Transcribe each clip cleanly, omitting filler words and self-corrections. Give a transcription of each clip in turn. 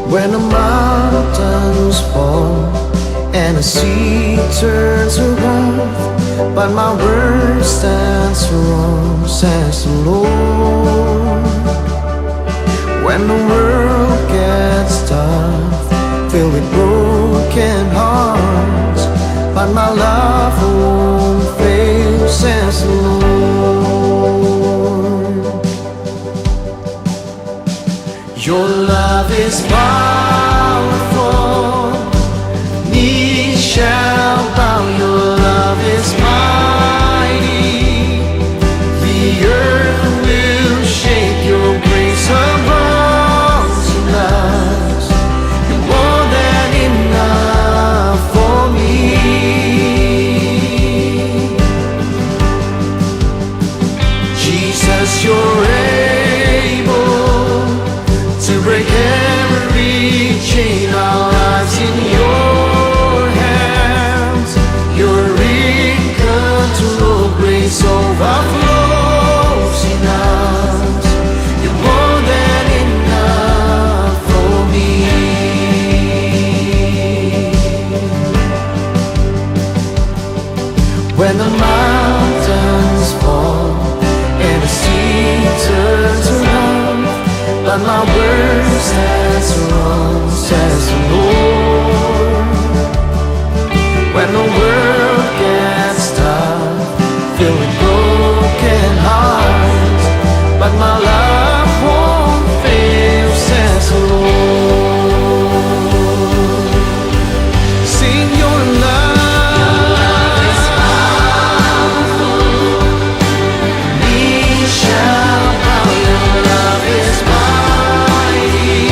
When the mountains fall and the sea turns around, but my word stands firm, says the Lord. When the world gets tough, filled with broken hearts, but my love won't fail, says the Lord. Your love is powerful, knees shall bow. Your love is mighty, the earth will shake. Your grace abounds in us, you're more than enough for me. Jesus, you're able to break every chain. Our lives in your hands, you're in control. Grace overflows in us, you're more than enough for me. When the mountains fall and the sea turns around, but my word stands firm, says the Lord. When the world gets tough, filled with broken hearts, but my love won't fail, says the Lord. Sing your love is powerful, knees shall bow. Your love is mighty,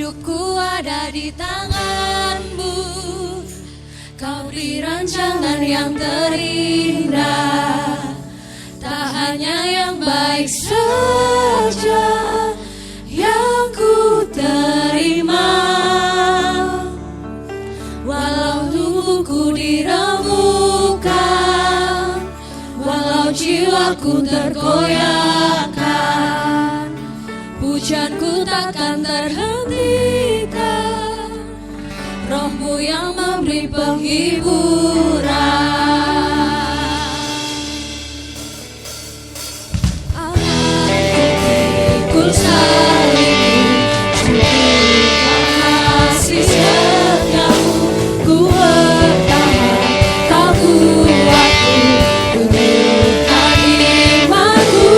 Hidupku ada di tangan-Mu, Kau beri rancangan yang terindah, tak hanya yang baik saja yang ku terima. Walau tubuhku diremukkan, walau jiwaku tergoyahkan, pujianku takkan terhentikan, Roh-Mu yang memberi penghiburan. Ku salibku, kasih setiamu, ku bertahan, Kau kuatku, tunjukkan imanku.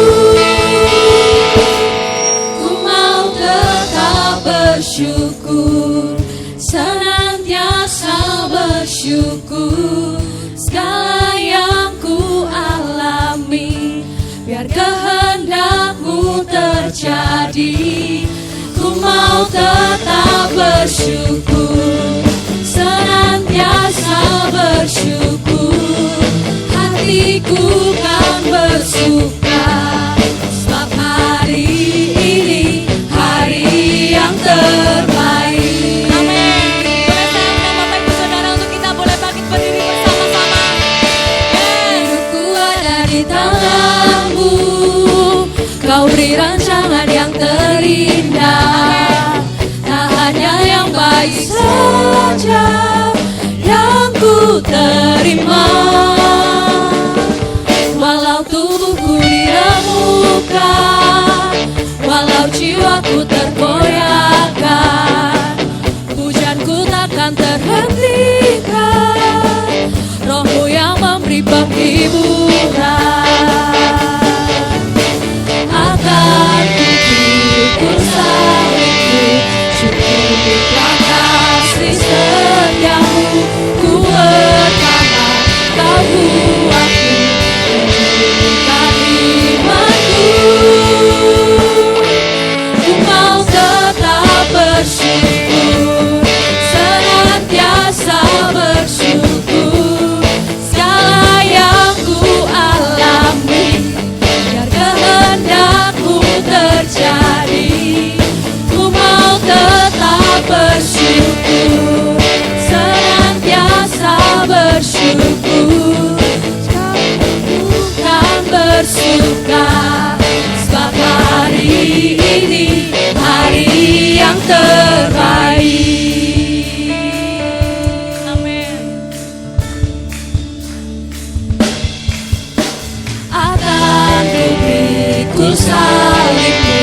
Ku mau tetap bersyukur, senantiasa bersyukur. Segala yang ku alami, biar kehendak-Mu terjadi. Ku mau tetap bersyukur, senantiasa bersyukur. Hatiku kan bersuka, sebab hari ini hari yang terbaik. Amin. Boleh saya undang Bapak Ibu Saudara untuk kita boleh bangkit berdiri bersama-sama. Hidupku ada di tangan-Mu, Kau beri rancangan yang terindah, tak hanya yang baik saja yang ku terima. Walau tubuhku diremukkan, walau jiwaku tergoyahkan, pujianku takkan terhentikan, Roh-Mu yang memberi penghiburan. Akan ku salibku, cukuplah kasih setiamu, ku bertahan, Kau kuatku, tunjukkan imanku. Ku mau tetap bersyukur, senantiasa bersyukur. Segala yang ku alami, biar kehendak-Mu terjadi. Ku mau tetap bersyukur, senantiasa bersyukur. Bukan bersuka, sebab hari ini hari yang terbaik. Amin. Akan ku salibmu,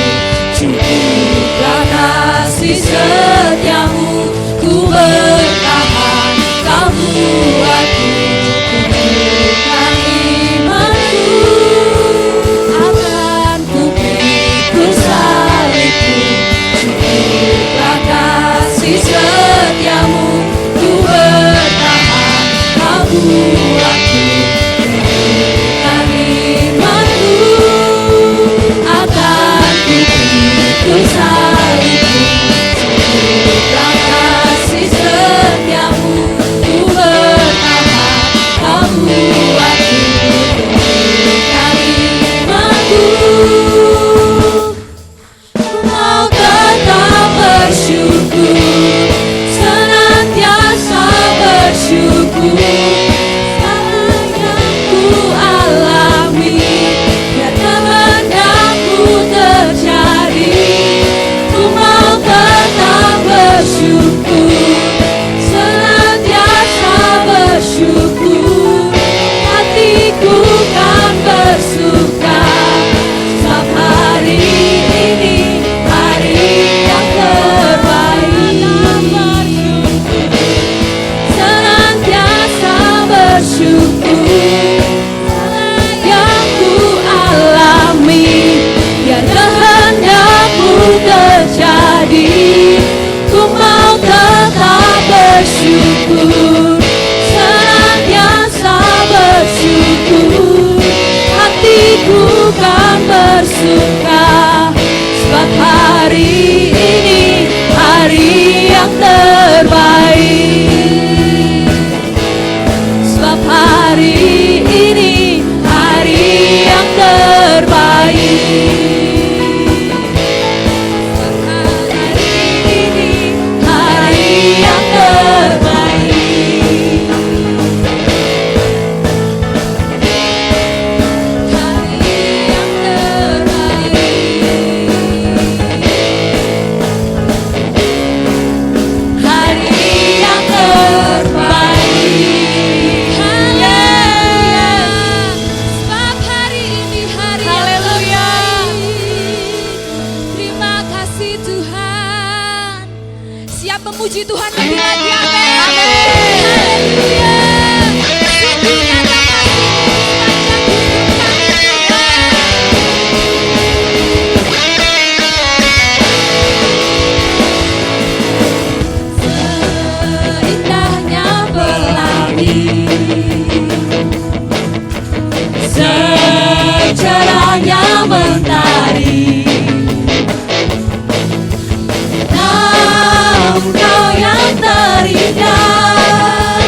cukuplah kasih setiamu, ku bertahan, Kau kuatku, tunjukkan imanku. Akan ku salibku, cukuplah kasih setiamu, ku bertahan, Kau kuatku, tunjukkan imanku. Akan ku salibku, cukuplah kasih setiamu, hanya mentari. Namun kau yang terindah,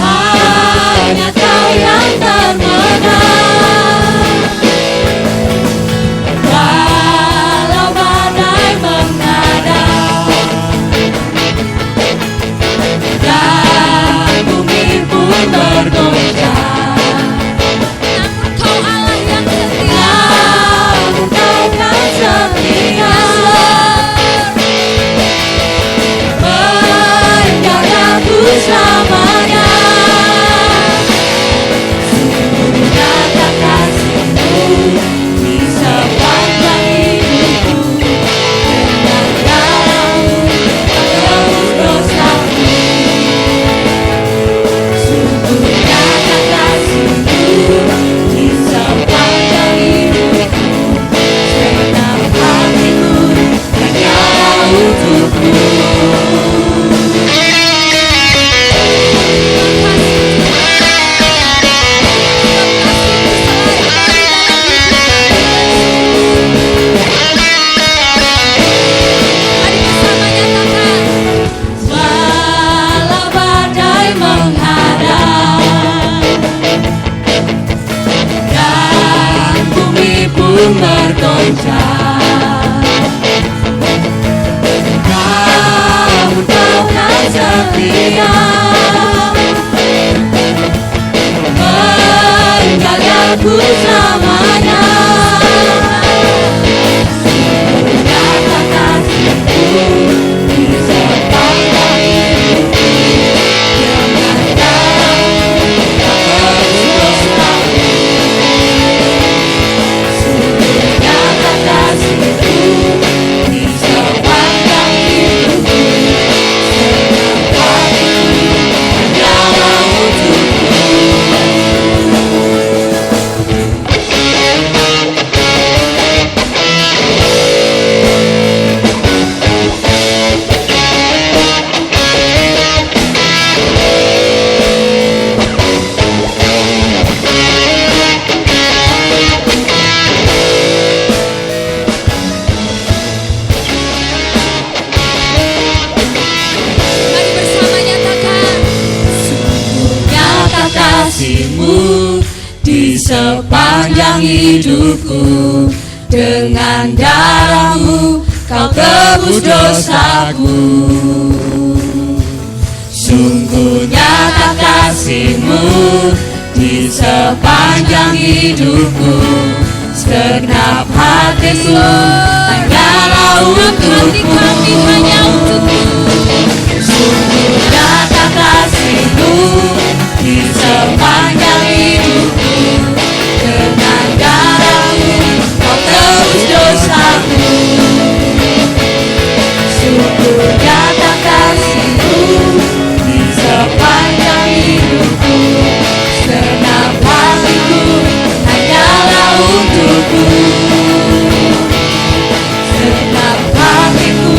hanya kau yang termenang. Walau badai menghadap dan bumi pun bergoncang, Namun kau Allah yang setia. namun kau kan setia menjagaku selamanya. Sungguh nyata kasih-Mu di sepanjang hidupku, dengan darah-Mu tebus dosaku. Sungguh nyata kasih-Mu di sepanjang hidupku, segenap hatiku hanyalah untukmu. Mari bersama nyatakan. Walau badai menghadap dan bumi pun bergoncang, namun kau kan setia menjagaku selamanya. Sungguh nyata kasih-Mu di sepanjang hidupku, dengan darah-Mu tebus dosaku. Sungguh nyata kasih-Mu di sepanjang hidupku, segenap hatiku hanyalah untukmu. Mari bersama nyatakan. Nyata kasih-Mu di sepanjang hidupku, dengan darah-Mu kau tebus dosaku. Sungguh nyata kasih-Mu di sepanjang hidupku, segenap hatiku hanyalah Hati kami untukmu. hanya untukmu. Sungguh nyata kasih-Mu di sepanjang hidupku, dengan darah-Mu kau tebus dosaku. Sungguh nyata kasih-Mu di sepanjang hidupku, segenap hatiku hanyalah untukmu. Segenap hatiku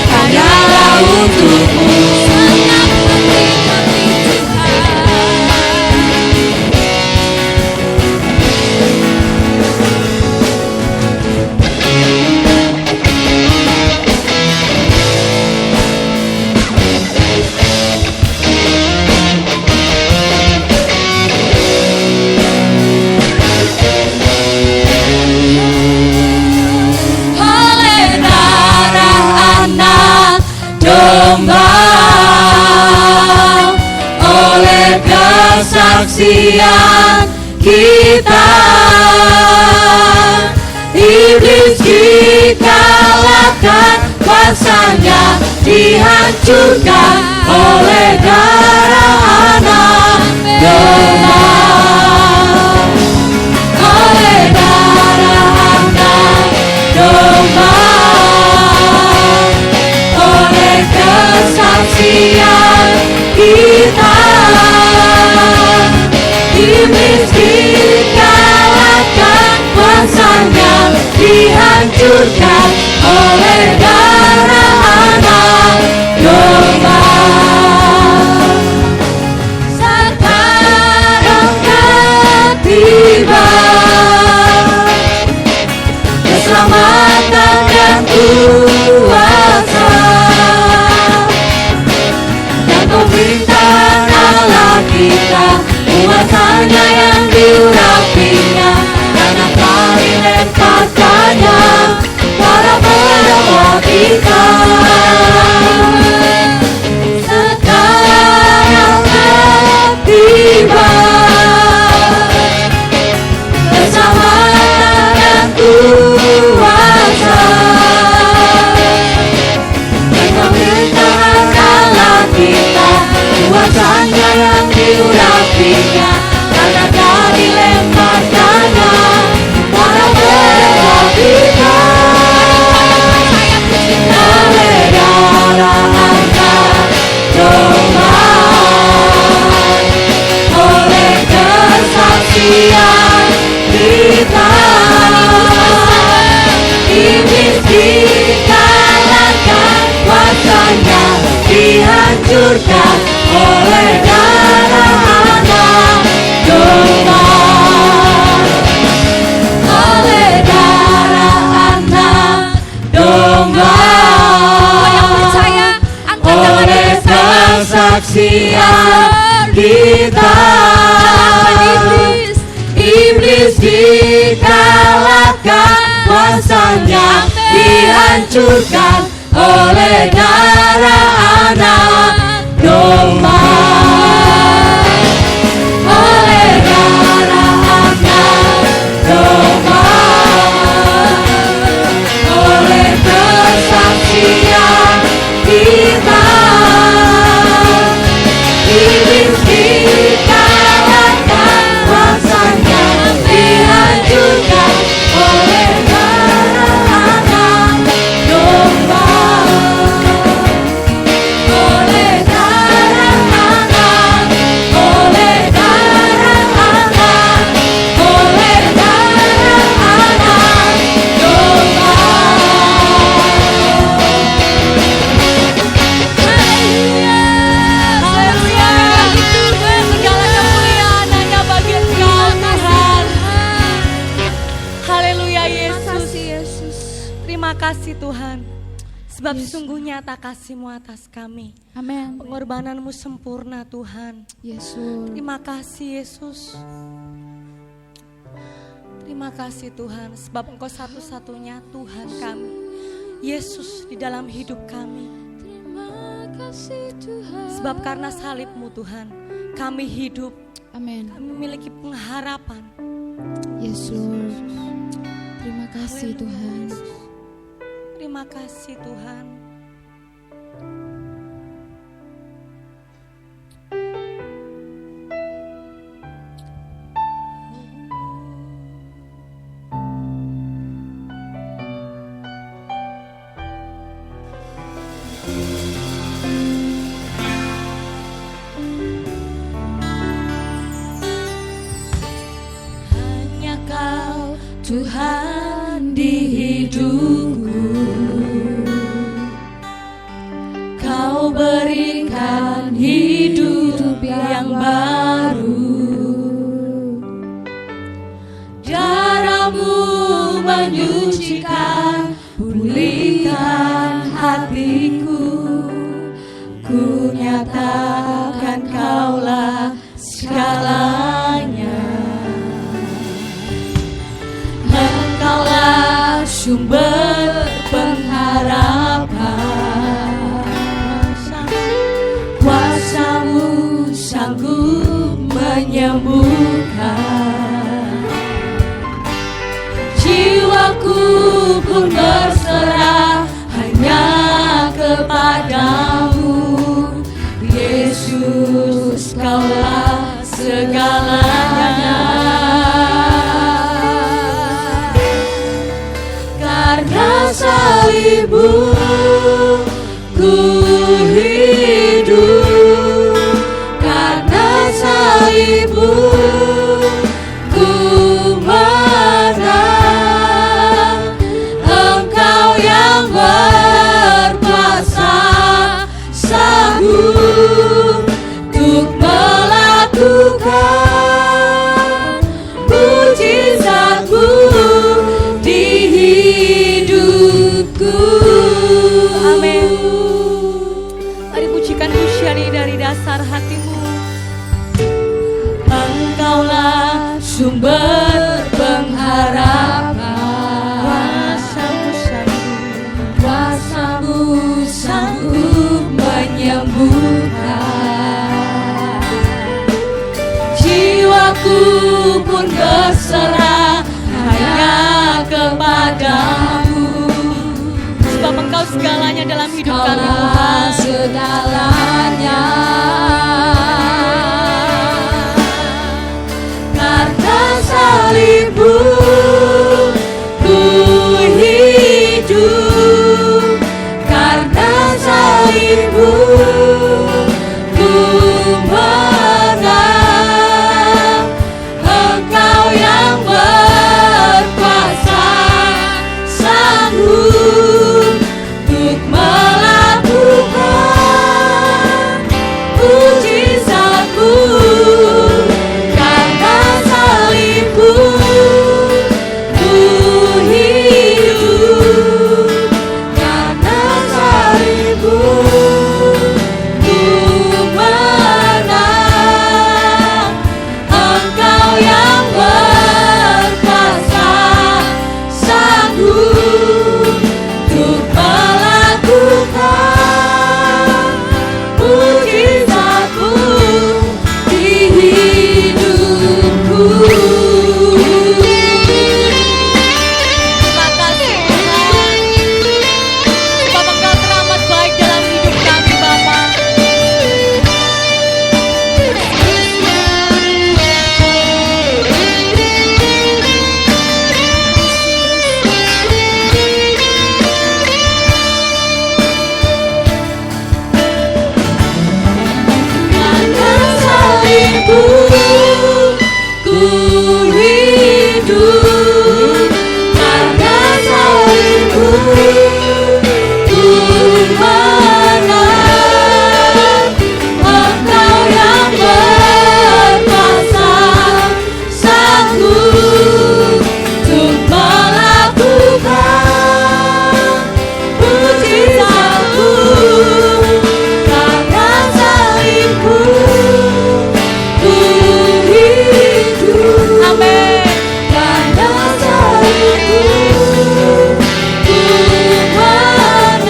hanyalah untukmu. Senang hati kami Oleh darah anak domba, oleh kesaksian kita, iblis dikalahkan, kuasanya dihancurkan oleh darah anak domba. Oleh darah anak domba, oleh kesaksian kita, iblis dikalahkan, kuasanya dihancurkan oleh darah anak domba. Sekarang tiba, keselamatan dan kuasa dan pemerintahan Allah kita, kuasanya yang diurapinya, karena telah dilemparkannya para pendoa kita. Sekarang tiba, keselamatan dan kuasa dan pemerintahan Allah kita, kuasanya yang diurapinya, karena telah dilemparkannya para pendoa kita. Oleh darah angkat domba, oleh kesaksian kita, iblis dikalahkan, kuasanya dihancurkan oleh darah anak domba, oleh darah anak domba, oleh kesaksian kita, iblis dikalahkan, kuasanya dihancurkan oleh darah anak domba, oleh darah anak domba, oleh kesaksian kita, iblis dikalahkan, kuasanya dihancurkan oleh darah anak domba, oleh darah anak, oleh darah anak, oleh darah anak domba. Haleluya, segala kemuliaan hanya bagi Engkau Tuhan. Haleluya Yesus. Terima kasih Tuhan, sebab sungguh nyata kasih-Mu atas kami. Amin. Pengorbanan-Mu sempurna Tuhan. Yesus. Terima kasih Yesus. Terima kasih Tuhan, sebab Engkau satu-satunya Tuhan kami. Yesus di dalam hidup kami. Sebab karena salib-Mu Tuhan, kami hidup. Amin. Kami memiliki pengharapan. Yesus. Terima kasih Haleluya, Tuhan. Yesus. Terima kasih Tuhan. Hanya Kau Tuhan di hidupku, Kau berikan hidup yang baru. Darah-Mu menyucikan, pulihkan hatiku. Ku nyatakan Kaulah segalanya. Engkaulah sumber pengharapan, kuasa-Mu sanggup menyembuhkan. Jiwaku pun berserah hanya kepadamu, Yesus, Kaulah segalanya. Karena salib-Mu ku hidup, karena salib-Mu ku menang. Engkau yang berkuasa sanggup untuk melakukan sumber pengharapan. Kuasa-Mu sanggup menyembuhkan. Jiwaku pun berserah hanya kepadamu. Sebab Engkau segalanya dalam hidup kami, Kaulah Tuhan. segalanya. Karena salib-Mu ku hidup. Karena salib-Mu ku menang. Engkau yang berkuasa sanggup untuk melakukan mujizat-Mu. Karena salib-Mu ku hidup. Karena salib-Mu ku menang. Engkau yang berkuasa sanggup untuk melakukan mujizat-Mu di hidupku. Terima kasih Tuhan. Sebab Engkau teramat baik dalam hidup kami, Bapa. Karena salib-Mu ku hidup. Karena salib-Mu ku menang. Engkau yang berkuasa sanggup untuk melakukan mujizat-Mu. Karena salib-Mu ku hidup. Amin. Karena salib-Mu ku menang.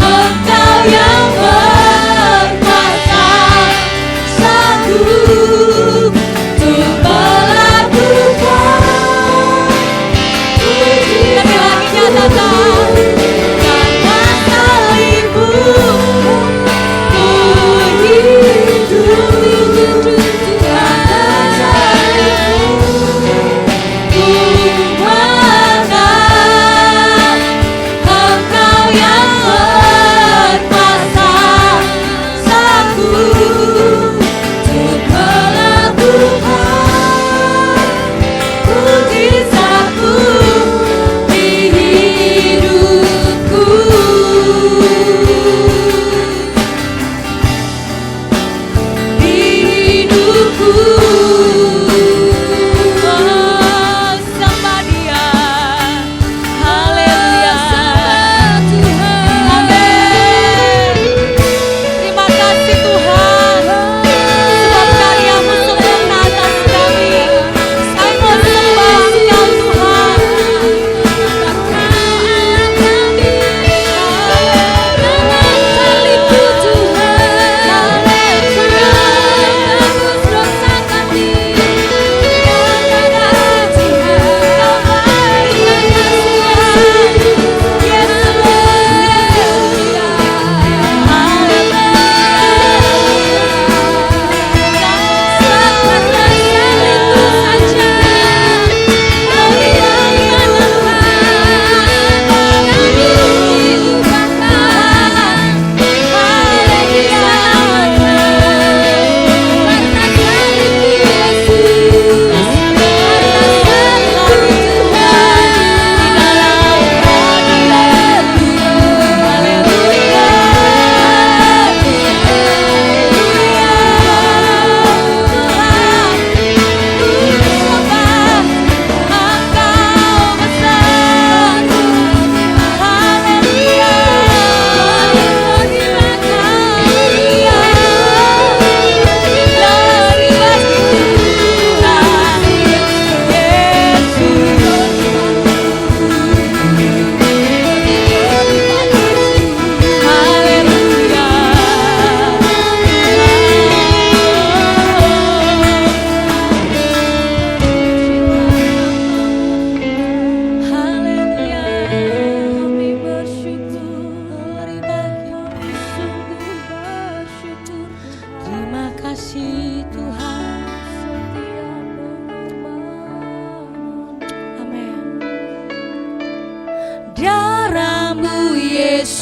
Engkau yang berkuasa sanggup untuk melakukan mujizat. Lebih lagi nyatakan. Karena salib-Mu ku hidup. Karena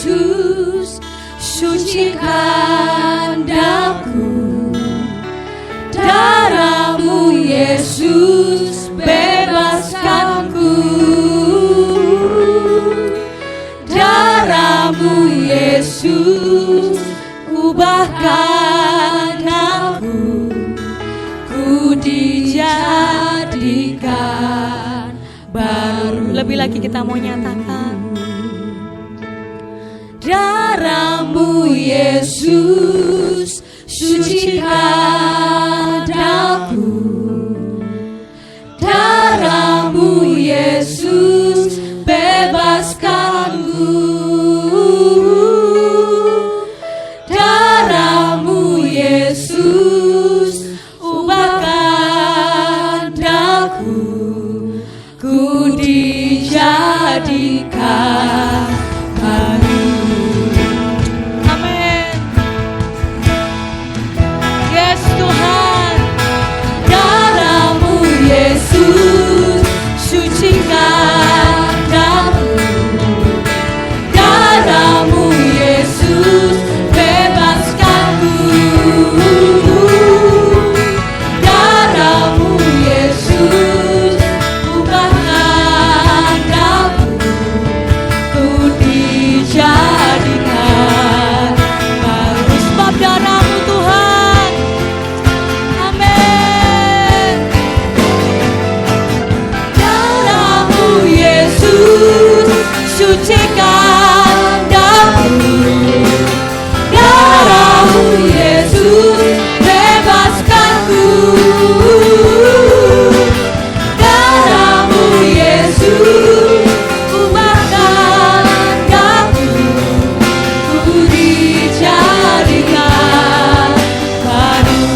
Yesus, sucikan daku. Darahmu Yesus, bebaskanku. Darahmu Yesus, ubahkan aku. Ku dijadikan baru. Lebih lagi kita mau nyatakan. Darahmu Yesus, sucikan aku. Darahmu Yesus, bebaskanku. Darahmu Yesus, ubahkan aku. Ku dijadikan baru. Amin. Yes Tuhan. Darahmu Yesus, sucikan aku. Darahmu Yesus, bebaskanku. Darahmu Yesus, ubahkan aku. Ku dijadikan baru. Sebab darahmu Tuhan. Amin. Darahmu Yesus, sucikan aku. Darahmu Yesus, bebaskanku. Darahmu Yesus, ubahkan aku. Ku dijadikan baru.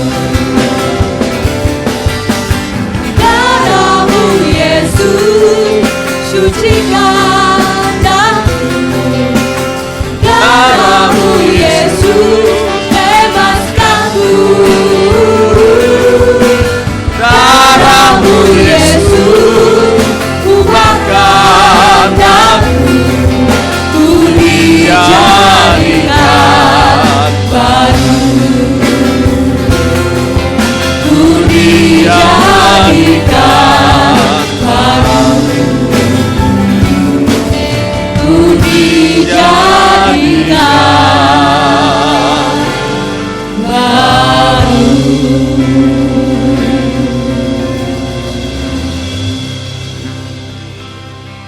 Darahmu Yesus, sucikan aku. Darahmu Yesus, bebaskanku. Darahmu Yesus, ubahkan aku. Ku dijadikan baru. Ku dijadikan baru. Ku dijadikan baru.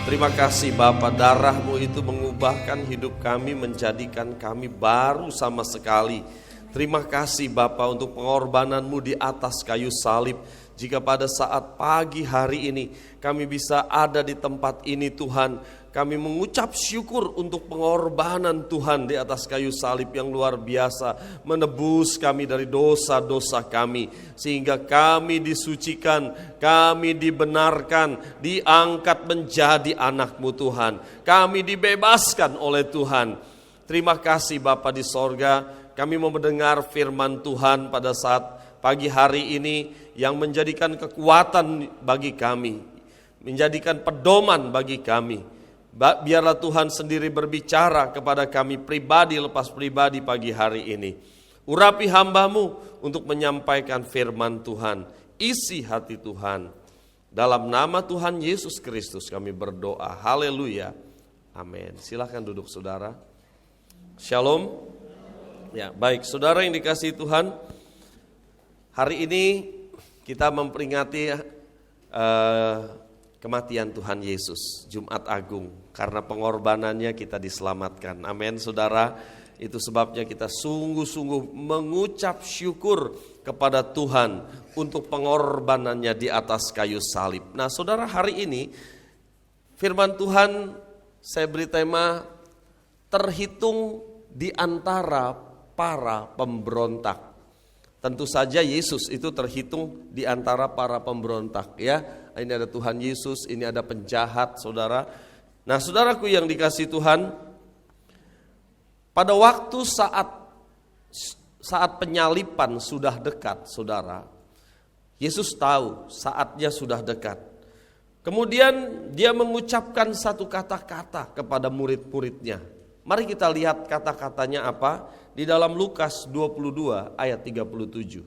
Terima kasih Bapa, darah-Mu itu mengubahkan hidup kami, menjadikan kami baru sama sekali. Terima kasih Bapa untuk pengorbanan-Mu di atas kayu salib. Jika pada saat pagi hari ini kami bisa ada di tempat ini Tuhan, kami mengucap syukur untuk pengorbanan Tuhan di atas kayu salib yang luar biasa, menebus kami dari dosa-dosa kami, sehingga kami disucikan, kami dibenarkan, diangkat menjadi anak-Mu Tuhan. Kami dibebaskan oleh Tuhan. Terima kasih Bapa di sorga, kami mau mendengar firman Tuhan pada saat pagi hari ini yang menjadikan kekuatan bagi kami, menjadikan pedoman bagi kami. Biarlah Tuhan sendiri berbicara kepada kami pribadi lepas pribadi pagi hari ini. Urapi hamba-Mu untuk menyampaikan firman Tuhan. Isi hati Tuhan. Dalam nama Tuhan Yesus Kristus kami berdoa. Haleluya. Amin. Silakan duduk saudara. Shalom. Ya, baik saudara yang dikasihi Tuhan. Hari ini kita memperingati kematian Tuhan Yesus, Jumat Agung. Karena pengorbanannya kita diselamatkan. Amin saudara. Itu sebabnya kita sungguh-sungguh mengucap syukur kepada Tuhan untuk pengorbanannya di atas kayu salib. Nah saudara, hari ini firman Tuhan saya beri tema terhitung di antara para pemberontak. Tentu saja Yesus itu terhitung di antara para pemberontak ya. Ini ada Tuhan Yesus, ini ada penjahat saudara. Nah saudaraku yang dikasihi Tuhan, pada waktu saat penyalipan sudah dekat saudara, Yesus tahu saatnya sudah dekat. Kemudian dia mengucapkan satu kata-kata kepada murid-muridnya. Mari kita lihat kata-katanya apa di dalam Lukas 22 ayat 37.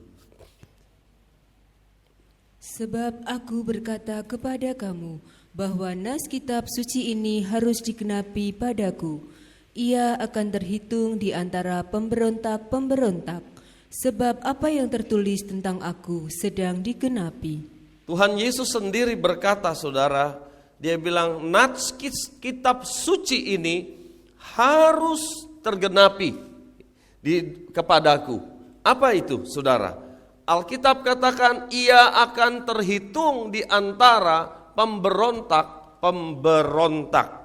Sebab aku berkata kepada kamu bahwa nas kitab suci ini harus digenapi padaku. Ia akan terhitung di antara pemberontak-pemberontak, sebab apa yang tertulis tentang aku sedang digenapi. Tuhan Yesus sendiri berkata, saudara, dia bilang nas kitab suci ini harus tergenapi kepadaku. Apa itu, saudara? Alkitab katakan ia akan terhitung di antara pemberontak.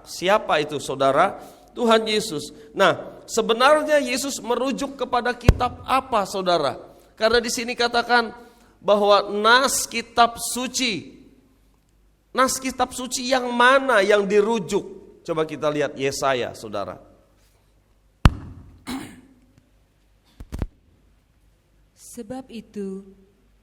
Siapa itu, saudara? Tuhan Yesus. Nah, sebenarnya Yesus merujuk kepada kitab apa, saudara? Karena di sini katakan bahwa nas kitab suci. Nas kitab suci yang mana yang dirujuk? Coba kita lihat Yesaya, saudara. Sebab itu,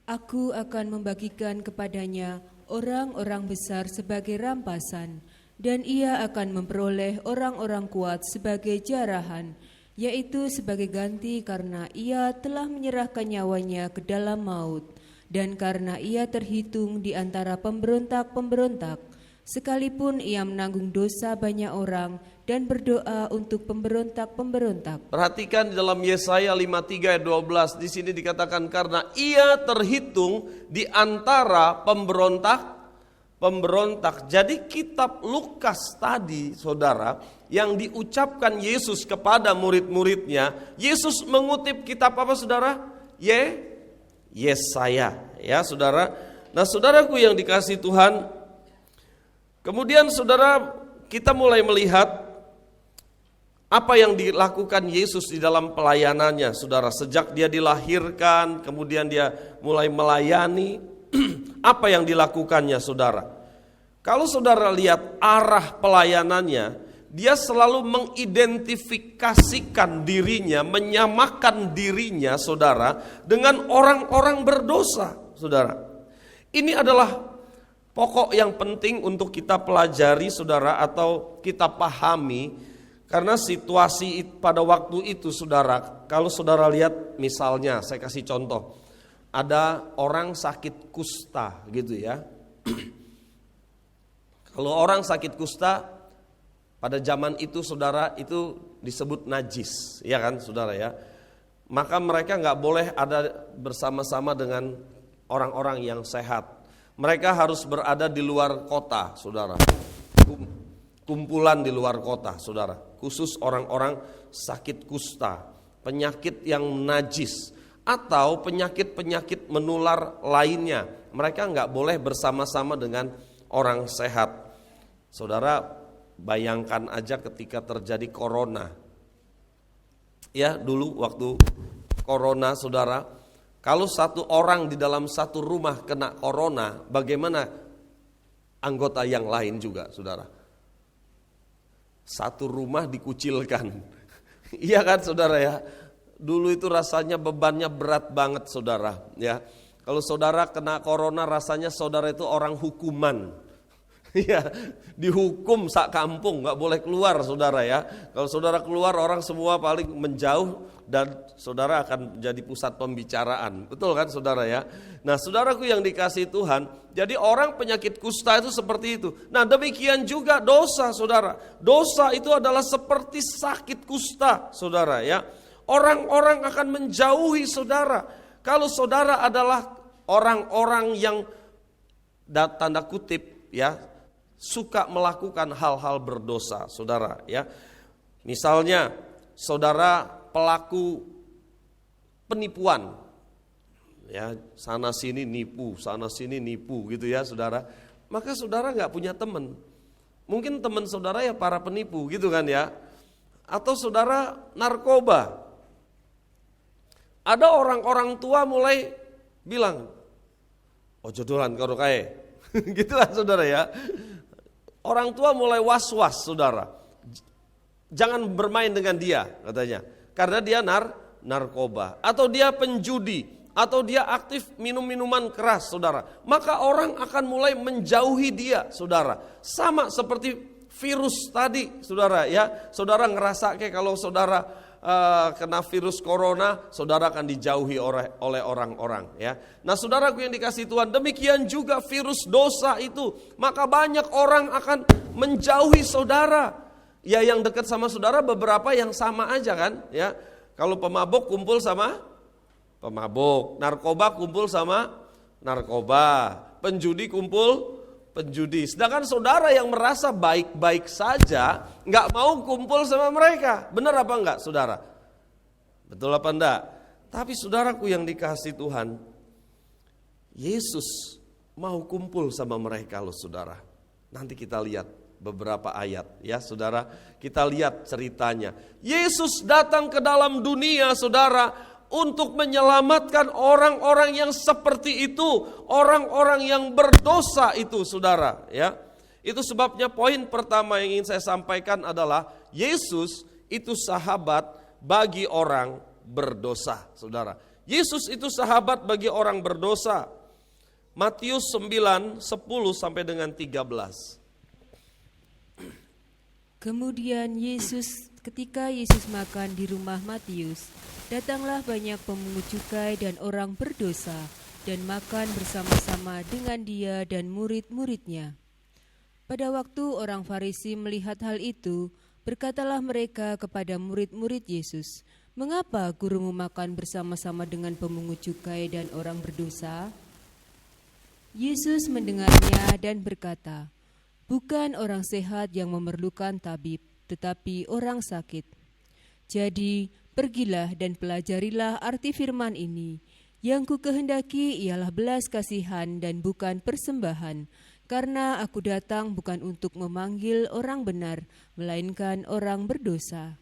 aku akan membagikan kepadanya orang-orang besar sebagai rampasan, dan ia akan memperoleh orang-orang kuat sebagai jarahan, yaitu sebagai ganti karena ia telah menyerahkan nyawanya ke dalam maut, dan karena ia terhitung di antara pemberontak-pemberontak, sekalipun ia menanggung dosa banyak orang dan berdoa untuk pemberontak-pemberontak. Perhatikan di dalam Yesaya 53 ayat 12, di sini dikatakan karena ia terhitung di antara pemberontak. Jadi kitab Lukas tadi, saudara, yang diucapkan Yesus kepada murid-muridnya, Yesus mengutip kitab apa, saudara? Yesaya, ya saudara. Nah, saudaraku yang dikasihi Tuhan, kemudian saudara, kita mulai melihat apa yang dilakukan Yesus di dalam pelayanannya, saudara. Sejak dia dilahirkan, kemudian dia mulai melayani. Apa yang dilakukannya, saudara? Kalau saudara lihat arah pelayanannya, dia selalu mengidentifikasikan dirinya, menyamakan dirinya, saudara, dengan orang-orang berdosa, saudara. Ini adalah pokok yang penting untuk kita pelajari, saudara, atau kita pahami. Karena situasi pada waktu itu, saudara, kalau saudara lihat misalnya, saya kasih contoh, ada orang sakit kusta gitu ya. Kalau orang sakit kusta pada zaman itu, saudara, itu disebut najis, ya kan, saudara ya. Maka mereka nggak boleh ada bersama-sama dengan orang-orang yang sehat. Mereka harus berada di luar kota, saudara. Kumpulan di luar kota, saudara. Khusus orang-orang sakit kusta, penyakit yang najis, atau penyakit-penyakit menular lainnya. Mereka nggak boleh bersama-sama dengan orang sehat. Saudara, bayangkan aja ketika terjadi corona. Ya, dulu waktu corona, saudara, kalau satu orang di dalam satu rumah kena corona, bagaimana anggota yang lain juga, saudara? Satu rumah dikucilkan. Iya kan, saudara ya? Dulu itu rasanya bebannya berat banget, saudara, ya. Kalau saudara kena corona, rasanya saudara itu orang hukuman. Ya, dihukum sak kampung, nggak boleh keluar, saudara ya. Kalau saudara keluar, orang semua paling menjauh dan saudara akan jadi pusat pembicaraan. Betul kan, saudara ya? Nah, saudaraku yang dikasihi Tuhan, jadi orang penyakit kusta itu seperti itu. Nah, demikian juga dosa, saudara. Dosa itu adalah seperti sakit kusta, saudara ya. Orang-orang akan menjauhi saudara. Kalau saudara adalah orang-orang yang tanda kutip ya, suka melakukan hal-hal berdosa, saudara ya. Misalnya saudara pelaku penipuan, ya, sana sini nipu gitu ya, saudara. Maka saudara nggak punya teman. Mungkin teman saudara ya para penipu gitu kan ya. Atau saudara narkoba. Ada orang-orang tua mulai bilang, ojo dolan karo kae. Gitu kan, saudara ya. Orang tua mulai was-was, saudara. Jangan bermain dengan dia, katanya. Karena dia narkoba. Atau dia penjudi. Atau dia aktif minum minuman keras, saudara. Maka orang akan mulai menjauhi dia, saudara. Sama seperti virus tadi, saudara ya. Saudara ngerasa kayak kalau saudara kena virus corona, saudara akan dijauhi oleh orang-orang ya. Nah saudaraku yang dikasihi Tuhan, demikian juga virus dosa itu, maka banyak orang akan menjauhi saudara. Ya yang dekat sama saudara beberapa yang sama aja kan ya. Kalau pemabuk kumpul sama pemabuk, narkoba kumpul sama narkoba, penjudi kumpul penjudi. Sedangkan saudara yang merasa baik-baik saja nggak mau kumpul sama mereka. Benar apa enggak saudara? Betul apa enggak? Tapi saudaraku yang dikasihi Tuhan, Yesus mau kumpul sama mereka loh saudara. Nanti kita lihat beberapa ayat ya saudara. Kita lihat ceritanya. Yesus datang ke dalam dunia saudara untuk menyelamatkan orang-orang yang seperti itu, orang-orang yang berdosa itu saudara ya. Itu sebabnya poin pertama yang ingin saya sampaikan adalah Yesus itu sahabat bagi orang berdosa saudara. Yesus itu sahabat bagi orang berdosa. Matius 9, 10 sampai dengan 13. Kemudian ketika Yesus makan di rumah Matius, datanglah banyak pemungut cukai dan orang berdosa dan makan bersama-sama dengan dia dan murid-muridnya. Pada waktu orang Farisi melihat hal itu, berkatalah mereka kepada murid-murid Yesus, "Mengapa gurumu makan bersama-sama dengan pemungut cukai dan orang berdosa?" Yesus mendengarnya dan berkata, "Bukan orang sehat yang memerlukan tabib, tetapi orang sakit. Jadi, pergilah dan pelajarilah arti firman ini. Yang ku kehendaki ialah belas kasihan dan bukan persembahan, karena aku datang bukan untuk memanggil orang benar, melainkan orang berdosa."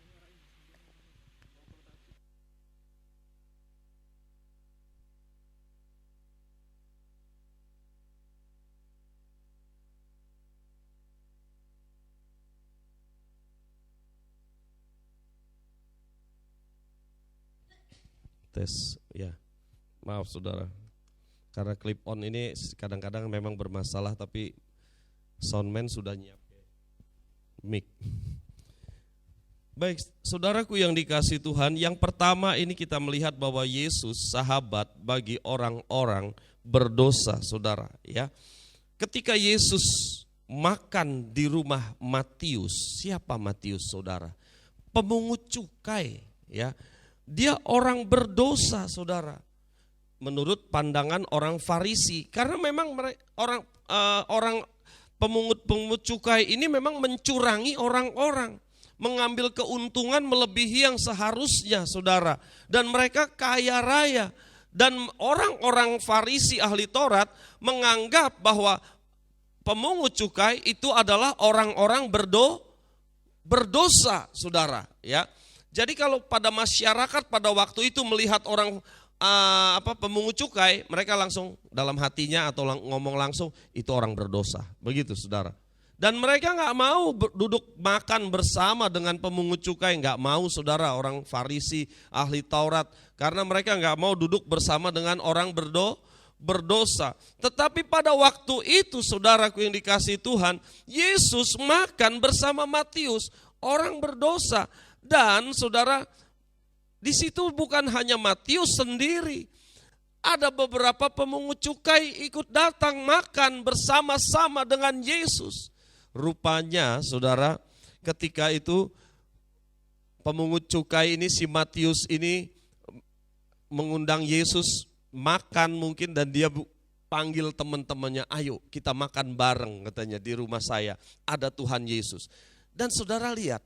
Tes ya. Maaf saudara. Karena clip on ini kadang-kadang memang bermasalah, tapi soundman sudah nyiap mic. Baik, saudaraku yang dikasihi Tuhan, yang pertama ini kita melihat bahwa Yesus sahabat bagi orang-orang berdosa, saudara, ya. Ketika Yesus makan di rumah Matius, siapa Matius, saudara? Pemungut cukai, ya. Dia orang berdosa, saudara. Menurut pandangan orang Farisi, karena memang orang pemungut cukai ini memang mencurangi orang-orang, mengambil keuntungan melebihi yang seharusnya, saudara. Dan mereka kaya raya. Dan orang-orang Farisi ahli Taurat menganggap bahwa pemungut cukai itu adalah orang-orang berdosa, saudara. Ya, jadi kalau pada masyarakat pada waktu itu melihat orang pemungut cukai, mereka langsung dalam hatinya atau ngomong langsung itu orang berdosa, begitu, saudara. Dan mereka nggak mau duduk makan bersama dengan pemungut cukai, nggak mau, saudara, orang Farisi ahli Taurat, karena mereka nggak mau duduk bersama dengan orang berdosa. Tetapi pada waktu itu, saudaraku yang dikasihi Tuhan, Yesus makan bersama Matius, orang berdosa. Dan saudara, di situ bukan hanya Matius sendiri, ada beberapa pemungut cukai ikut datang makan bersama-sama dengan Yesus. Rupanya, saudara, ketika itu pemungut cukai ini, si Matius ini mengundang Yesus makan mungkin, dan dia panggil teman-temannya, ayo kita makan bareng, katanya, di rumah saya ada Tuhan Yesus. Dan saudara lihat,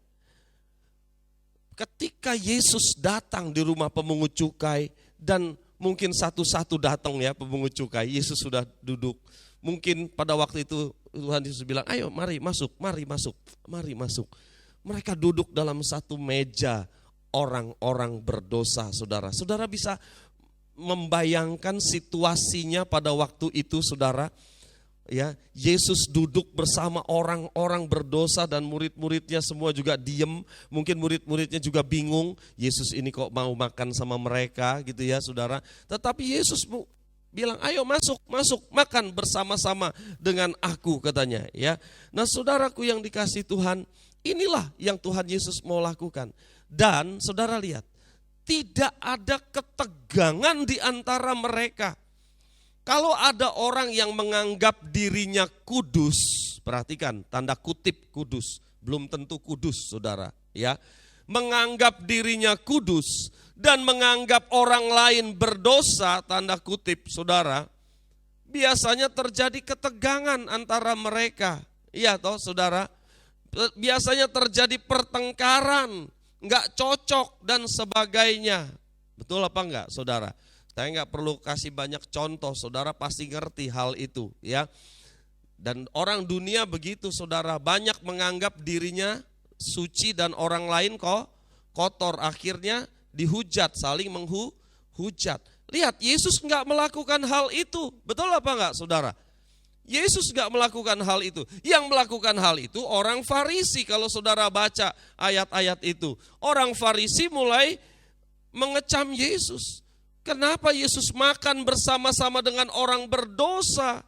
ketika Yesus datang di rumah pemungut cukai, dan mungkin satu-satu datang ya pemungut cukai, Yesus sudah duduk. Mungkin pada waktu itu Tuhan Yesus bilang, ayo mari masuk, mari masuk, mari masuk. Mereka duduk dalam satu meja orang-orang berdosa, saudara. Saudara bisa membayangkan situasinya pada waktu itu, saudara. Ya, Yesus duduk bersama orang-orang berdosa dan murid-muridnya semua juga diem. Mungkin murid-muridnya juga bingung, Yesus ini kok mau makan sama mereka gitu ya, saudara. Tetapi Yesus bilang, ayo masuk, makan bersama-sama dengan aku katanya ya. Nah saudaraku yang dikasihi Tuhan, inilah yang Tuhan Yesus mau lakukan. Dan saudara lihat, tidak ada ketegangan di antara mereka. Kalau ada orang yang menganggap dirinya kudus, perhatikan tanda kutip kudus, belum tentu kudus saudara ya. Menganggap dirinya kudus dan menganggap orang lain berdosa, tanda kutip saudara, biasanya terjadi ketegangan antara mereka. Iya toh saudara, biasanya terjadi pertengkaran, nggak cocok dan sebagainya. Betul apa enggak saudara? Saya nggak perlu kasih banyak contoh, saudara pasti ngerti hal itu ya. Dan orang dunia begitu saudara, banyak menganggap dirinya suci dan orang lain kok kotor, akhirnya dihujat, saling menghujat. Lihat, Yesus nggak melakukan hal itu, betul apa enggak saudara? Yesus nggak melakukan hal itu. Yang melakukan hal itu orang Farisi. Kalau saudara baca ayat-ayat itu, orang Farisi mulai mengecam Yesus. Kenapa Yesus makan bersama-sama dengan orang berdosa?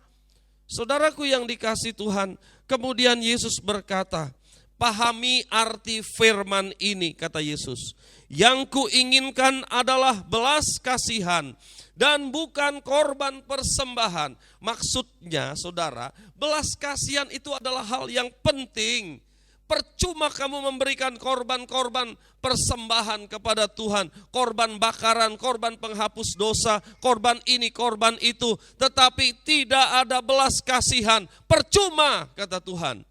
Saudaraku yang dikasihi Tuhan, kemudian Yesus berkata, pahami arti firman ini, kata Yesus. Yang kuinginkan adalah belas kasihan dan bukan korban persembahan. Maksudnya saudara, belas kasihan itu adalah hal yang penting. Percuma kamu memberikan korban-korban persembahan kepada Tuhan, korban bakaran, korban penghapus dosa, korban ini, korban itu, tetapi tidak ada belas kasihan. Percuma, kata Tuhan.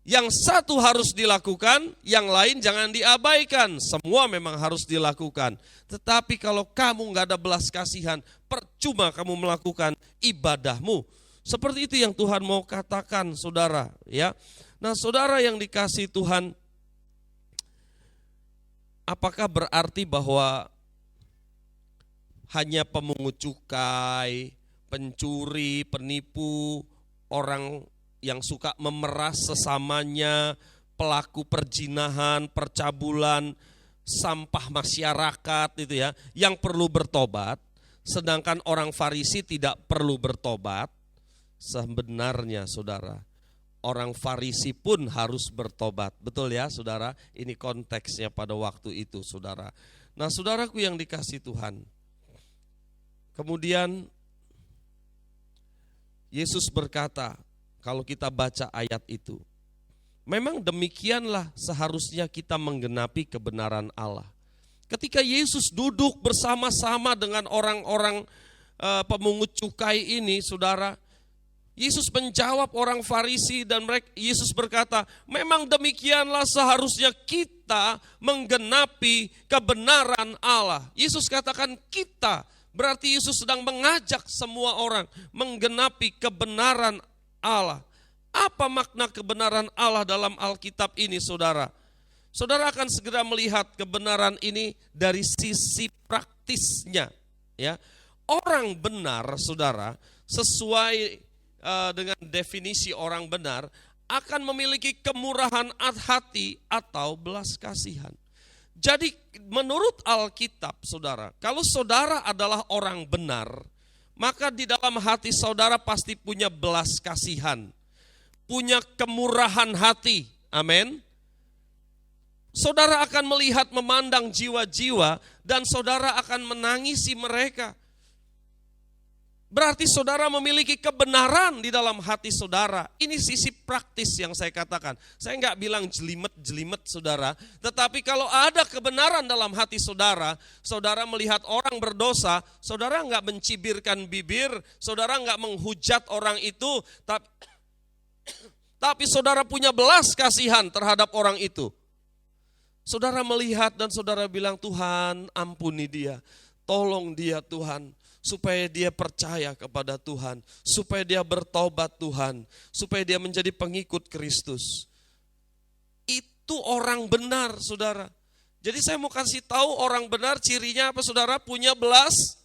Yang satu harus dilakukan, yang lain jangan diabaikan. Semua memang harus dilakukan. Tetapi kalau kamu nggak ada belas kasihan, percuma kamu melakukan ibadahmu. Seperti itu yang Tuhan mau katakan, saudara. Ya. Nah, saudara yang dikasihi Tuhan, apakah berarti bahwa hanya pemungut cukai, pencuri, penipu, orang yang suka memeras sesamanya, pelaku perjinahan, percabulan, sampah masyarakat itu ya, yang perlu bertobat, sedangkan orang Farisi tidak perlu bertobat? Sebenarnya saudara, orang Farisi pun harus bertobat. Betul ya saudara? Ini konteksnya pada waktu itu saudara. Nah saudaraku yang dikasihi Tuhan, kemudian Yesus berkata, kalau kita baca ayat itu, memang demikianlah seharusnya kita menggenapi kebenaran Allah. Ketika Yesus duduk bersama-sama dengan orang-orang pemungut cukai ini, saudara, Yesus menjawab orang Farisi dan Yesus berkata, memang demikianlah seharusnya kita menggenapi kebenaran Allah. Yesus katakan kita, berarti Yesus sedang mengajak semua orang menggenapi kebenaran Allah. Apa makna kebenaran Allah dalam Alkitab ini saudara? Saudara akan segera melihat kebenaran ini dari sisi praktisnya. Ya, orang benar saudara, sesuai dengan definisi orang benar, akan memiliki kemurahan hati atau belas kasihan. Jadi menurut Alkitab saudara, kalau saudara adalah orang benar, maka di dalam hati saudara pasti punya belas kasihan, punya kemurahan hati, amin. Saudara akan melihat, memandang jiwa-jiwa dan saudara akan menangisi mereka. Berarti saudara memiliki kebenaran di dalam hati saudara. Ini sisi praktis yang saya katakan. Saya enggak bilang jelimet-jelimet saudara. Tetapi kalau ada kebenaran dalam hati saudara, saudara melihat orang berdosa, saudara enggak mencibirkan bibir, saudara enggak menghujat orang itu, tapi saudara punya belas kasihan terhadap orang itu. Saudara melihat dan saudara bilang, Tuhan ampuni dia, tolong dia Tuhan. Supaya dia percaya kepada Tuhan, supaya dia bertobat Tuhan, supaya dia menjadi pengikut Kristus. Itu orang benar saudara. Jadi saya mau kasih tahu orang benar cirinya apa saudara? Punya belas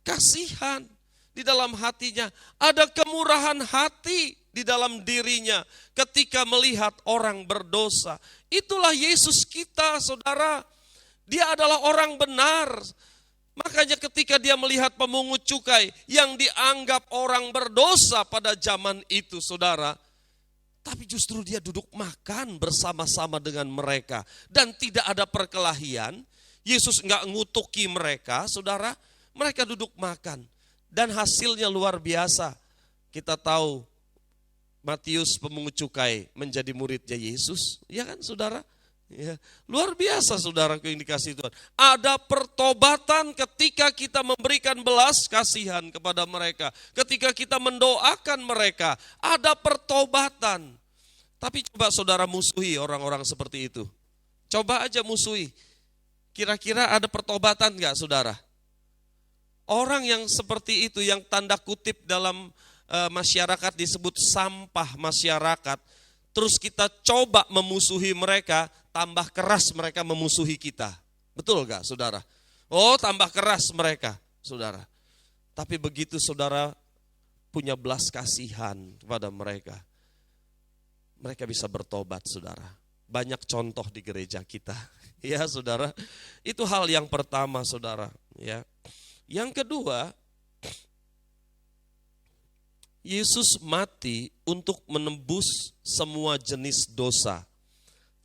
kasihan di dalam hatinya. Ada kemurahan hati di dalam dirinya ketika melihat orang berdosa. Itulah Yesus kita saudara. Dia adalah orang benar. Makanya ketika dia melihat pemungut cukai yang dianggap orang berdosa pada zaman itu, saudara, tapi justru dia duduk makan bersama-sama dengan mereka. Dan tidak ada perkelahian, Yesus enggak ngutuki mereka, saudara, mereka duduk makan. Dan hasilnya luar biasa. Kita tahu Matius pemungut cukai menjadi muridnya Yesus, ya kan saudara? Ya, luar biasa saudaraku yang dikasihi Tuhan. Ada pertobatan ketika kita memberikan belas kasihan kepada mereka. Ketika kita mendoakan mereka, ada pertobatan. Tapi coba saudara musuhi orang-orang seperti itu. Coba aja musuhi. Kira-kira ada pertobatan enggak saudara? Orang yang seperti itu, yang tanda kutip dalam masyarakat disebut sampah masyarakat, terus kita coba memusuhi mereka, tambah keras mereka memusuhi kita. Betul gak saudara? Oh, tambah keras mereka, saudara. Tapi begitu saudara punya belas kasihan kepada mereka, mereka bisa bertobat, saudara. Banyak contoh di gereja kita. Ya saudara, itu hal yang pertama saudara. Ya. Yang kedua, Yesus mati untuk menembus semua jenis dosa,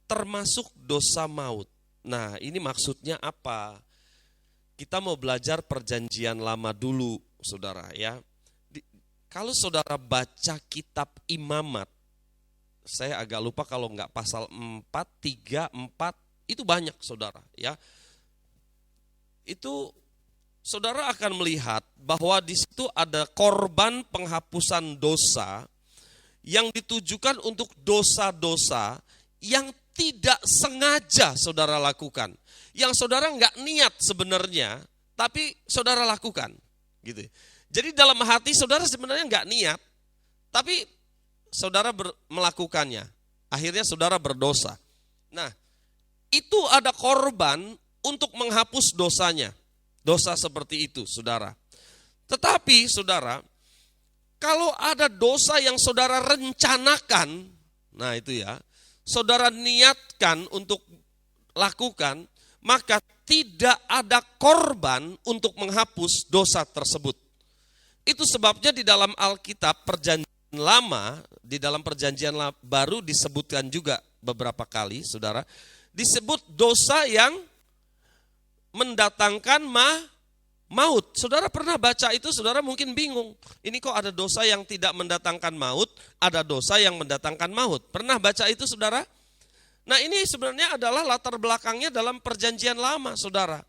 termasuk dosa maut. Nah, ini maksudnya apa? Kita mau belajar perjanjian lama dulu, saudara ya. Kalau saudara baca kitab Imamat, saya agak lupa kalau enggak pasal 4, 3, 4, itu banyak saudara ya. Itu saudara akan melihat bahwa di situ ada korban penghapusan dosa yang ditujukan untuk dosa-dosa yang tidak sengaja saudara lakukan. Yang saudara enggak niat sebenarnya, tapi saudara lakukan. Gitu. Jadi dalam hati saudara sebenarnya enggak niat, tapi saudara melakukannya. Akhirnya saudara berdosa. Nah, itu ada korban untuk menghapus dosanya. Dosa seperti itu, saudara. Tetapi, saudara, kalau ada dosa yang saudara rencanakan, nah itu ya, saudara niatkan untuk lakukan, maka tidak ada korban untuk menghapus dosa tersebut. Itu sebabnya di dalam Alkitab Perjanjian Lama, di dalam Perjanjian Baru disebutkan juga beberapa kali, saudara, disebut dosa yang mendatangkan maut. Saudara pernah baca itu, saudara mungkin bingung. Ini kok ada dosa yang tidak mendatangkan maut, ada dosa yang mendatangkan maut. Pernah baca itu, saudara? Nah, ini sebenarnya adalah latar belakangnya dalam Perjanjian Lama, saudara.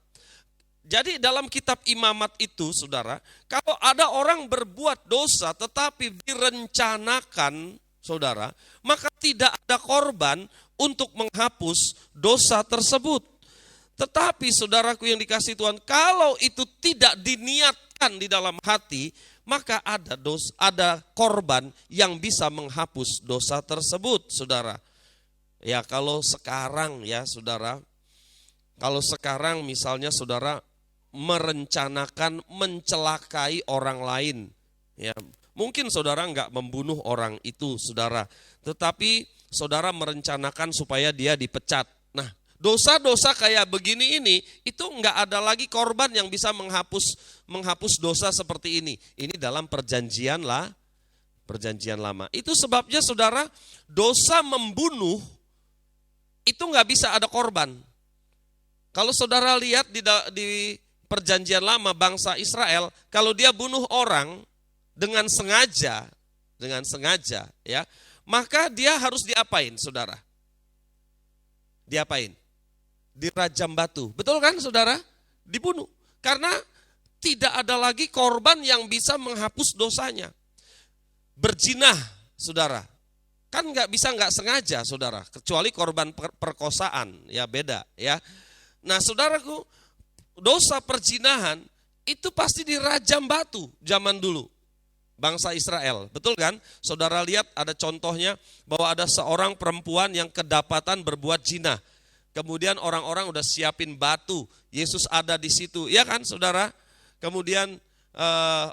Jadi dalam kitab Imamat itu, saudara, kalau ada orang berbuat dosa tetapi direncanakan, saudara, maka tidak ada korban untuk menghapus dosa tersebut. Tetapi saudaraku yang dikasihi Tuhan, kalau itu tidak diniatkan di dalam hati, maka ada korban yang bisa menghapus dosa tersebut, saudara. Ya, kalau sekarang ya, saudara, kalau sekarang misalnya saudara merencanakan mencelakai orang lain, ya, mungkin saudara enggak membunuh orang itu, saudara, tetapi saudara merencanakan supaya dia dipecat. Nah, dosa-dosa kayak begini ini, itu enggak ada lagi korban yang bisa menghapus dosa seperti ini. Ini dalam perjanjian Lama. Itu sebabnya saudara, dosa membunuh itu enggak bisa ada korban. Kalau saudara lihat di Perjanjian Lama bangsa Israel, kalau dia bunuh orang dengan sengaja ya, maka dia harus diapain, saudara? Diapain? Dirajam batu. Betul kan, saudara? Dibunuh. Karena tidak ada lagi korban yang bisa menghapus dosanya. Berzina, saudara. Kan nggak sengaja, saudara. Kecuali korban perkosaan, ya beda, ya. Nah, saudaraku, dosa perzinahan itu pasti dirajam batu zaman dulu. Bangsa Israel, betul kan? Saudara lihat ada contohnya bahwa ada seorang perempuan yang kedapatan berbuat zina. Kemudian orang-orang udah siapin batu, Yesus ada di situ, ya kan saudara? Kemudian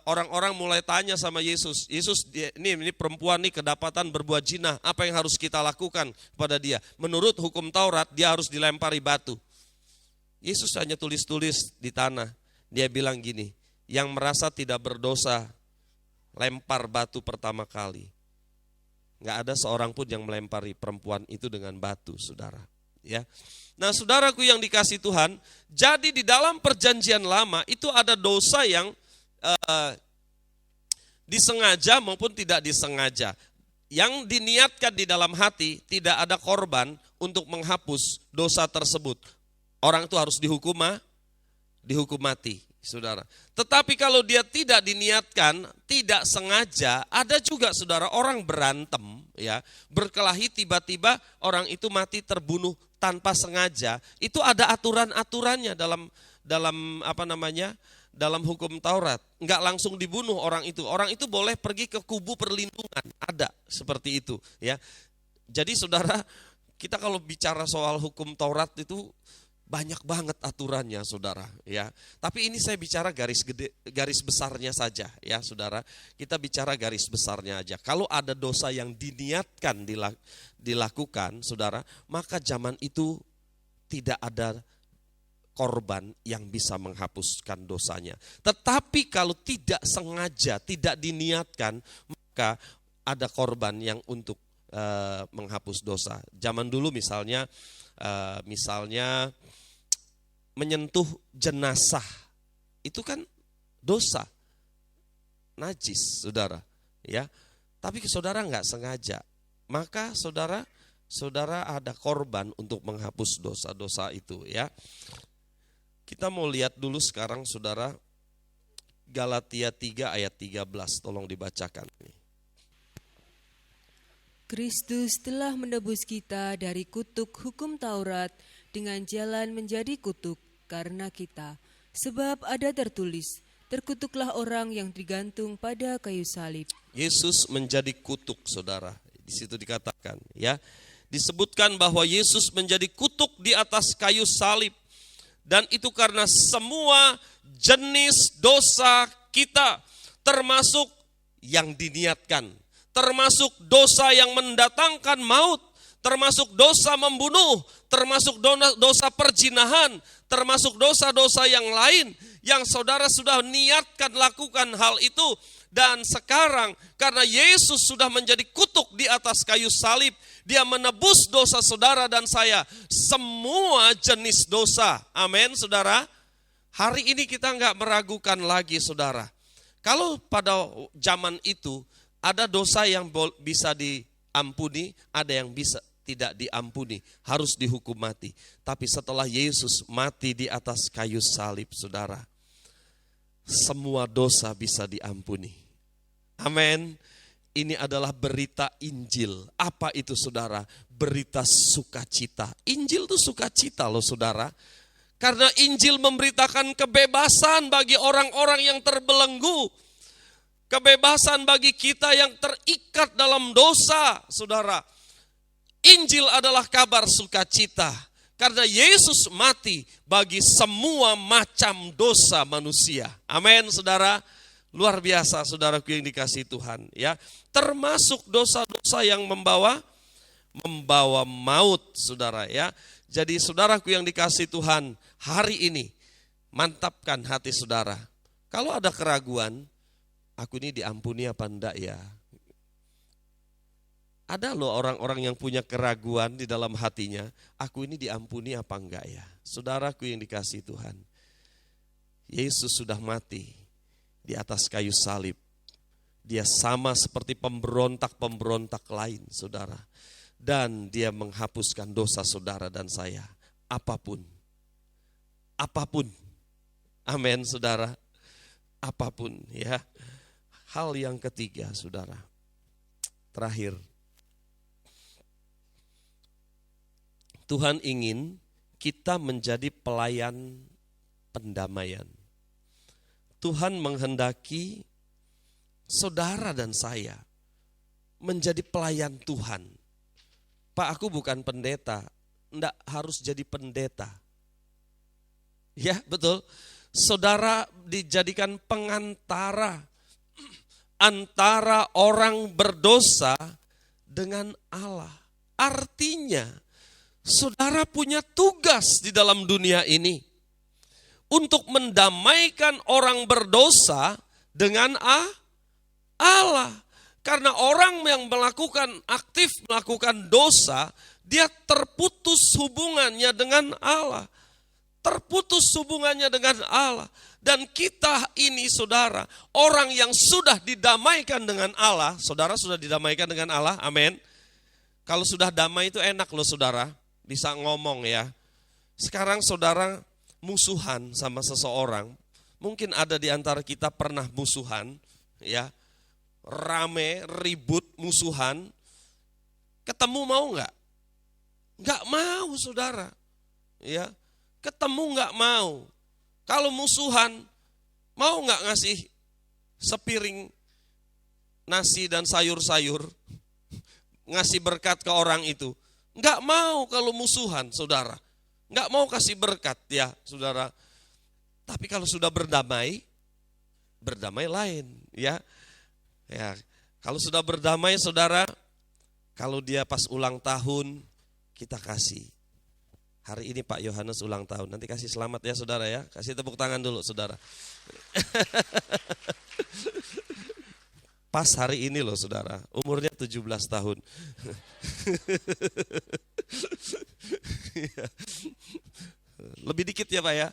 orang-orang mulai tanya sama Yesus, Yesus ini perempuan nih kedapatan berbuat zina, apa yang harus kita lakukan kepada dia? Menurut hukum Taurat dia harus dilempari batu. Yesus hanya tulis-tulis di tanah, Dia bilang gini, yang merasa tidak berdosa lempar batu pertama kali. Nggak ada seorang pun yang melempari perempuan itu dengan batu, saudara. Ya, nah saudaraku yang dikasih Tuhan, jadi di dalam perjanjian lama itu ada dosa yang disengaja maupun tidak disengaja. Yang diniatkan di dalam hati tidak ada korban untuk menghapus dosa tersebut. Orang itu harus dihukum mati, saudara. Tetapi kalau dia tidak diniatkan, tidak sengaja, ada juga saudara orang berantem, ya, berkelahi tiba-tiba orang itu mati terbunuh tanpa sengaja. Itu ada aturan-aturannya dalam hukum Taurat. Enggak langsung dibunuh orang itu. Orang itu boleh pergi ke kubu perlindungan. Ada seperti itu, ya. Jadi saudara, kita kalau bicara soal hukum Taurat itu banyak banget aturannya, saudara, ya. Tapi ini saya bicara garis besarnya saja, ya, saudara. Kita bicara garis besarnya aja. Kalau ada dosa yang diniatkan dilakukan, saudara, maka zaman itu tidak ada korban yang bisa menghapuskan dosanya. Tetapi kalau tidak sengaja, tidak diniatkan, maka ada korban yang untuk menghapus dosa. Zaman dulu misalnya menyentuh jenazah, itu kan dosa, najis, saudara, ya. Tapi saudara nggak sengaja, maka saudara ada korban untuk menghapus dosa-dosa itu, ya. Kita mau lihat dulu sekarang, saudara, Galatia 3 ayat 13, tolong dibacakan. Kristus telah menebus kita dari kutuk hukum Taurat dengan jalan menjadi kutuk karena kita. Sebab ada tertulis, terkutuklah orang yang digantung pada kayu salib. Yesus menjadi kutuk, saudara. Di situ dikatakan, ya. Disebutkan bahwa Yesus menjadi kutuk di atas kayu salib. Dan itu karena semua jenis dosa kita, termasuk yang diniatkan, termasuk dosa yang mendatangkan maut, termasuk dosa membunuh, termasuk dosa perzinahan, termasuk dosa-dosa yang lain yang saudara sudah niatkan lakukan hal itu. Dan sekarang karena Yesus sudah menjadi kutuk di atas kayu salib, Dia menebus dosa saudara dan saya, semua jenis dosa. Amin, saudara. Hari ini kita enggak meragukan lagi, saudara. Kalau pada zaman itu ada dosa yang bisa diampuni, ada yang bisa tidak diampuni, harus dihukum mati. Tapi setelah Yesus mati di atas kayu salib, saudara, semua dosa bisa diampuni. Amin. Ini adalah berita Injil. Apa itu, saudara? Berita sukacita. Injil itu sukacita loh, saudara. Karena Injil memberitakan kebebasan bagi orang-orang yang terbelenggu. Kebebasan bagi kita yang terikat dalam dosa, saudara. Injil adalah kabar sukacita. Karena Yesus mati bagi semua macam dosa manusia. Amin, saudara. Luar biasa, saudaraku yang dikasihi Tuhan, ya. Termasuk dosa-dosa yang membawa maut, saudara, ya. Jadi saudaraku yang dikasihi Tuhan, hari ini mantapkan hati saudara. Kalau ada keraguan, aku ini diampuni apa enggak ya? Ada loh orang-orang yang punya keraguan di dalam hatinya, aku ini diampuni apa enggak ya? Saudaraku yang dikasihi Tuhan, Yesus sudah mati di atas kayu salib. Dia sama seperti pemberontak-pemberontak lain, saudara. Dan dia menghapuskan dosa saudara dan saya. Apapun. Amin, saudara. Apapun, ya. Hal yang ketiga, saudara. Terakhir. Tuhan ingin kita menjadi pelayan pendamaian. Tuhan menghendaki saudara dan saya menjadi pelayan Tuhan. Pak, aku bukan pendeta, enggak harus jadi pendeta. Ya, betul. Saudara dijadikan pengantara antara orang berdosa dengan Allah. Artinya, saudara punya tugas di dalam dunia ini. untuk mendamaikan orang berdosa dengan Allah. Karena orang yang aktif melakukan dosa, dia terputus hubungannya dengan Allah. Terputus hubungannya dengan Allah. Dan kita ini saudara, orang yang sudah didamaikan dengan Allah. Saudara sudah didamaikan dengan Allah, amin. Kalau sudah damai itu enak loh saudara, bisa ngomong ya. Sekarang saudara musuhan sama seseorang, mungkin ada di antara kita pernah musuhan, ya, rame, ribut, musuhan, ketemu mau nggak? Nggak mau saudara, ya, ketemu nggak mau. Kalau musuhan, mau nggak ngasih sepiring nasi dan sayur-sayur, ngasih berkat ke orang itu? Nggak mau kalau musuhan, saudara. Nggak mau kasih berkat ya, saudara. Tapi kalau sudah berdamai lain, ya. Ya, kalau sudah berdamai, saudara, kalau dia pas ulang tahun, kita kasih. Hari ini Pak Yohanes ulang tahun, nanti kasih selamat ya saudara ya. Kasih tepuk tangan dulu saudara. Pas hari ini loh saudara, umurnya 17 tahun. Lebih dikit ya Pak ya.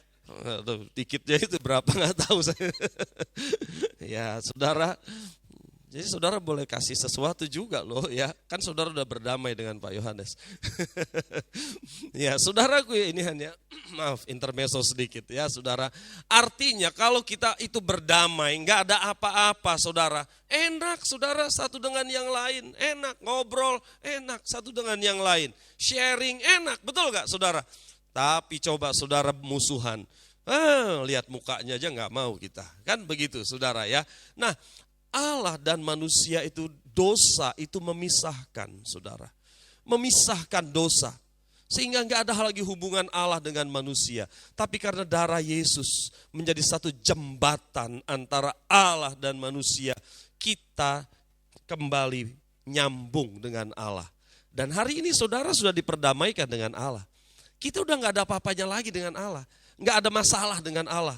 Dikitnya itu berapa nggak tahu saya. Ya saudara, jadi saudara boleh kasih sesuatu juga loh ya. Kan saudara udah berdamai dengan Pak Yohanes. Ya saudaraku ini hanya maaf intermezzo sedikit ya saudara. Artinya kalau kita itu berdamai nggak ada apa-apa saudara. Enak saudara satu dengan yang lain. Enak ngobrol enak satu dengan yang lain. Sharing enak betul gak saudara. Tapi coba saudara musuhan. Lihat mukanya aja nggak mau kita. Kan begitu saudara ya. Nah Allah dan manusia itu dosa itu memisahkan saudara. Memisahkan dosa. Sehingga nggak ada lagi hubungan Allah dengan manusia. Tapi karena darah Yesus menjadi satu jembatan antara Allah dan manusia. Kita kembali nyambung dengan Allah. Dan hari ini saudara sudah diperdamaikan dengan Allah. Kita udah nggak ada apa-apanya lagi dengan Allah. Nggak ada masalah dengan Allah.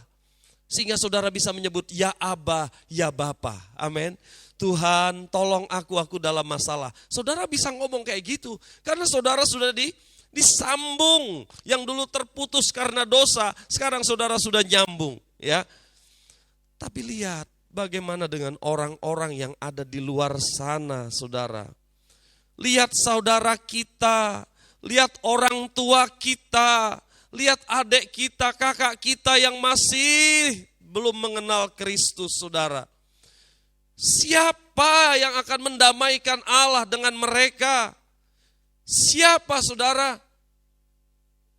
Sehingga saudara bisa menyebut ya Aba, ya Bapa. Amin. Tuhan tolong aku dalam masalah. Saudara bisa ngomong kayak gitu. Karena saudara sudah disambung. Yang dulu terputus karena dosa. Sekarang saudara sudah nyambung. Ya. Tapi lihat bagaimana dengan orang-orang yang ada di luar sana saudara. Lihat saudara kita. Lihat orang tua kita. Lihat adik kita, kakak kita yang masih belum mengenal Kristus, saudara. Siapa yang akan mendamaikan Allah dengan mereka? Siapa, saudara?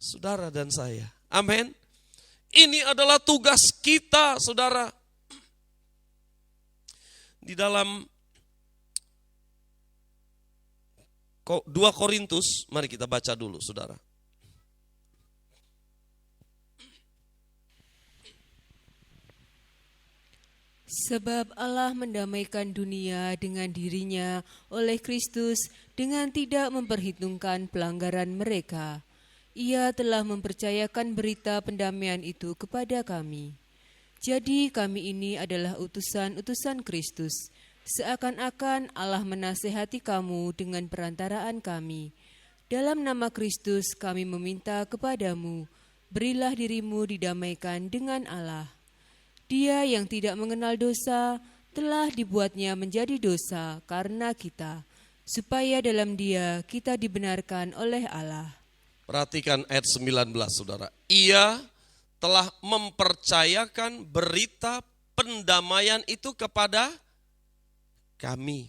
Saudara dan saya. Amin. Ini adalah tugas kita, saudara. Di dalam 2 Korintus, mari kita baca dulu, saudara. Sebab Allah mendamaikan dunia dengan dirinya oleh Kristus dengan tidak memperhitungkan pelanggaran mereka. Ia telah mempercayakan berita pendamaian itu kepada kami. Jadi kami ini adalah utusan-utusan Kristus. Seakan-akan Allah menasehati kamu dengan perantaraan kami. Dalam nama Kristus kami meminta kepadamu, berilah dirimu didamaikan dengan Allah. Dia yang tidak mengenal dosa telah dibuatnya menjadi dosa karena kita, supaya dalam Dia kita dibenarkan oleh Allah. Perhatikan ayat 19 saudara. Ia telah mempercayakan berita pendamaian itu kepada kami.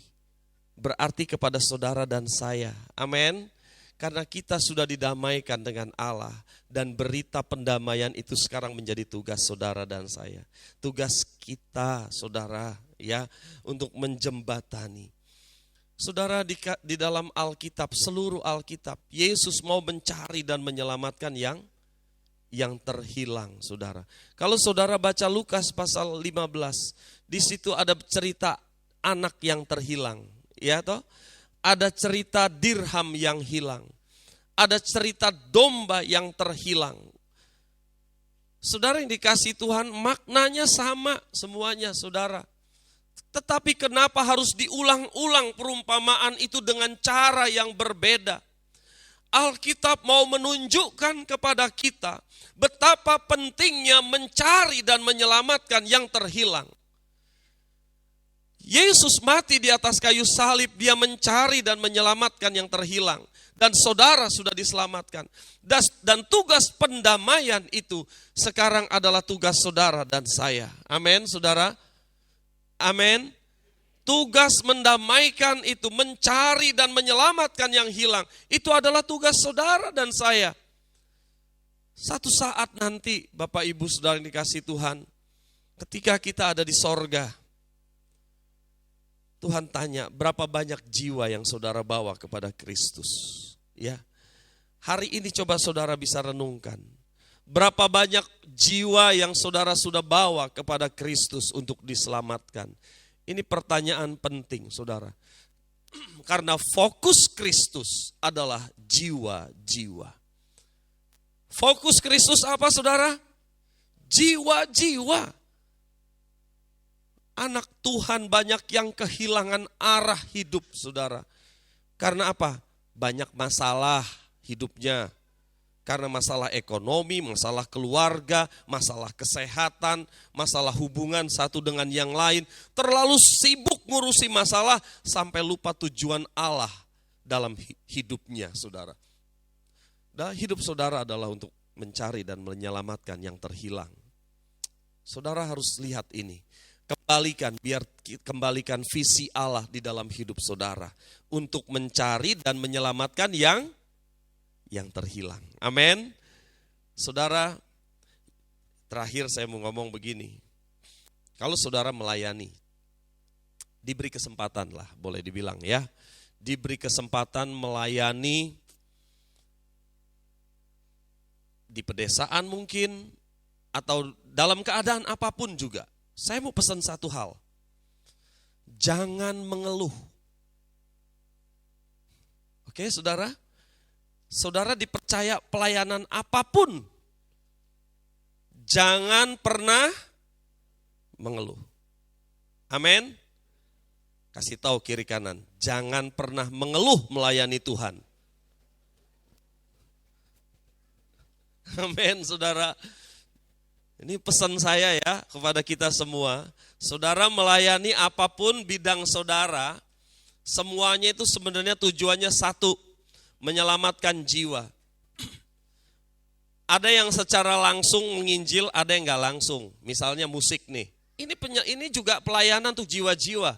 Berarti kepada saudara dan saya. Amin. Karena kita sudah didamaikan dengan Allah. Dan berita pendamaian itu sekarang menjadi tugas saudara dan saya. Tugas kita saudara ya untuk menjembatani. Saudara di dalam Alkitab, seluruh Alkitab, Yesus mau mencari dan menyelamatkan yang terhilang saudara. Kalau saudara baca Lukas pasal 15, di situ ada cerita anak yang terhilang. Ya toh? Ada cerita dirham yang hilang. Ada cerita domba yang terhilang. Saudara yang dikasih Tuhan, maknanya sama semuanya saudara. Tetapi kenapa harus diulang-ulang perumpamaan itu dengan cara yang berbeda? Alkitab mau menunjukkan kepada kita betapa pentingnya mencari dan menyelamatkan yang terhilang. Yesus mati di atas kayu salib, dia mencari dan menyelamatkan yang terhilang. Dan saudara sudah diselamatkan. Dan tugas pendamaian itu sekarang adalah tugas saudara dan saya. Amin, saudara. Amin. Tugas mendamaikan itu, mencari dan menyelamatkan yang hilang, itu adalah tugas saudara dan saya. Satu saat nanti, Bapak Ibu Saudara yang dikasih Tuhan, ketika kita ada di sorga, Tuhan tanya, berapa banyak jiwa yang saudara bawa kepada Kristus? Ya, hari ini coba saudara bisa renungkan. Berapa banyak jiwa yang saudara sudah bawa kepada Kristus untuk diselamatkan? Ini pertanyaan penting, saudara. Karena fokus Kristus adalah jiwa-jiwa. Fokus Kristus apa, saudara? Jiwa-jiwa. Anak Tuhan banyak yang kehilangan arah hidup, saudara. Karena apa? Banyak masalah hidupnya. Karena masalah ekonomi, masalah keluarga, masalah kesehatan, masalah hubungan satu dengan yang lain. Terlalu sibuk ngurusi masalah sampai lupa tujuan Allah dalam hidupnya, saudara. Dan hidup saudara adalah untuk mencari dan menyelamatkan yang terhilang. Saudara harus lihat ini. Kembalikan visi Allah di dalam hidup saudara. Untuk mencari dan menyelamatkan yang terhilang. Amin. Saudara, terakhir saya mau ngomong begini. Kalau saudara melayani, diberi kesempatan lah, boleh dibilang ya. Diberi kesempatan melayani di pedesaan mungkin, atau dalam keadaan apapun juga. Saya mau pesan satu hal. Jangan mengeluh. Oke, saudara? Saudara dipercaya pelayanan apapun, jangan pernah mengeluh. Amin. Kasih tahu kiri kanan, jangan pernah mengeluh melayani Tuhan. Amin, saudara. Ini pesan saya ya kepada kita semua. Saudara melayani apapun bidang saudara, semuanya itu sebenarnya tujuannya satu. Menyelamatkan jiwa. Ada yang secara langsung menginjil, ada yang nggak langsung. Misalnya musik nih. Ini juga pelayanan untuk jiwa-jiwa.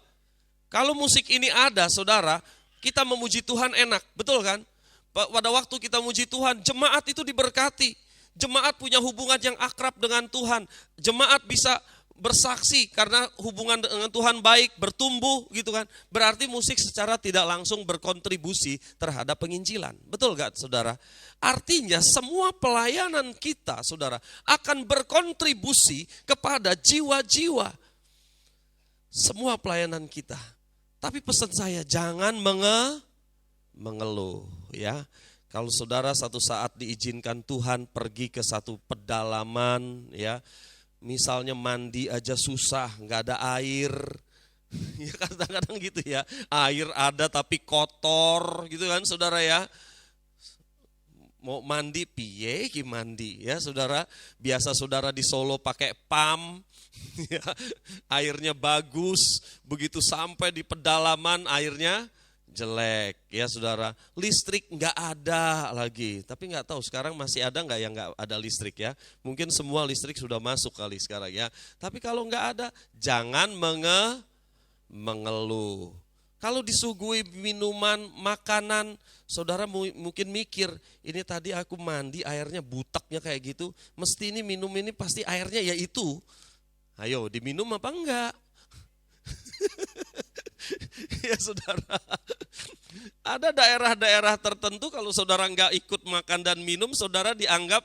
Kalau musik ini ada, saudara, kita memuji Tuhan enak, betul kan? Pada waktu kita memuji Tuhan, jemaat itu diberkati. Jemaat punya hubungan yang akrab dengan Tuhan. Jemaat bisa bersaksi karena hubungan dengan Tuhan baik, bertumbuh gitu kan. Berarti musik secara tidak langsung berkontribusi terhadap penginjilan. Betul gak, saudara? Artinya semua pelayanan kita, saudara, akan berkontribusi kepada jiwa-jiwa. Semua pelayanan kita. Tapi pesan saya, jangan mengeluh ya. Kalau saudara satu saat diizinkan Tuhan pergi ke satu pedalaman ya, misalnya mandi aja susah, nggak ada air, ya kadang-kadang gitu ya, air ada tapi kotor gitu kan saudara ya. Mau mandi piye ki mandi ya saudara, biasa saudara di Solo pakai pam, ya, airnya bagus, begitu sampai di pedalaman airnya jelek ya saudara. Listrik nggak ada lagi, tapi nggak tahu sekarang masih ada nggak yang nggak ada listrik ya. Mungkin semua listrik sudah masuk kali sekarang ya. Tapi kalau nggak ada, jangan mengeluh. Kalau disuguhi minuman, makanan, saudara mungkin mikir, ini tadi aku mandi airnya butaknya kayak gitu, mesti ini minum ini pasti airnya ya itu. Ayo diminum apa enggak? Ya saudara, ada daerah-daerah tertentu kalau saudara enggak ikut makan dan minum, saudara dianggap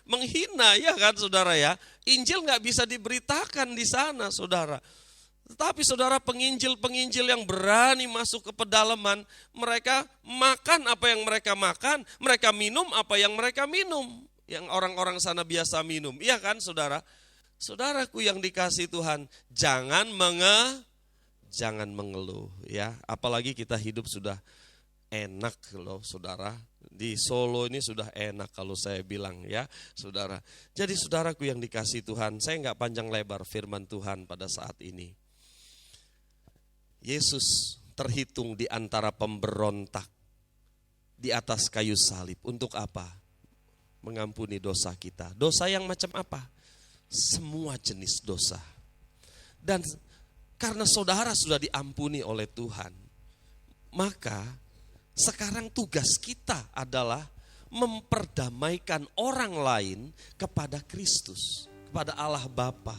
menghina ya kan saudara ya. Injil enggak bisa diberitakan di sana saudara. Tetapi saudara penginjil-penginjil yang berani masuk ke pedalaman, mereka makan apa yang mereka makan, mereka minum apa yang mereka minum. yang orang-orang sana biasa minum. Iya kan saudara? Saudaraku yang dikasihi Tuhan, jangan mengeluh ya. Apalagi kita hidup sudah enak loh saudara. Di Solo ini sudah enak kalau saya bilang ya saudara. Jadi saudaraku yang dikasihi Tuhan, saya nggak panjang lebar firman Tuhan pada saat ini. Yesus terhitung di antara pemberontak di atas kayu salib. Untuk apa? Mengampuni dosa kita. Dosa yang macam apa? Semua jenis dosa. Dan karena saudara sudah diampuni oleh Tuhan, maka sekarang tugas kita adalah memperdamaikan orang lain kepada Kristus, kepada Allah Bapa.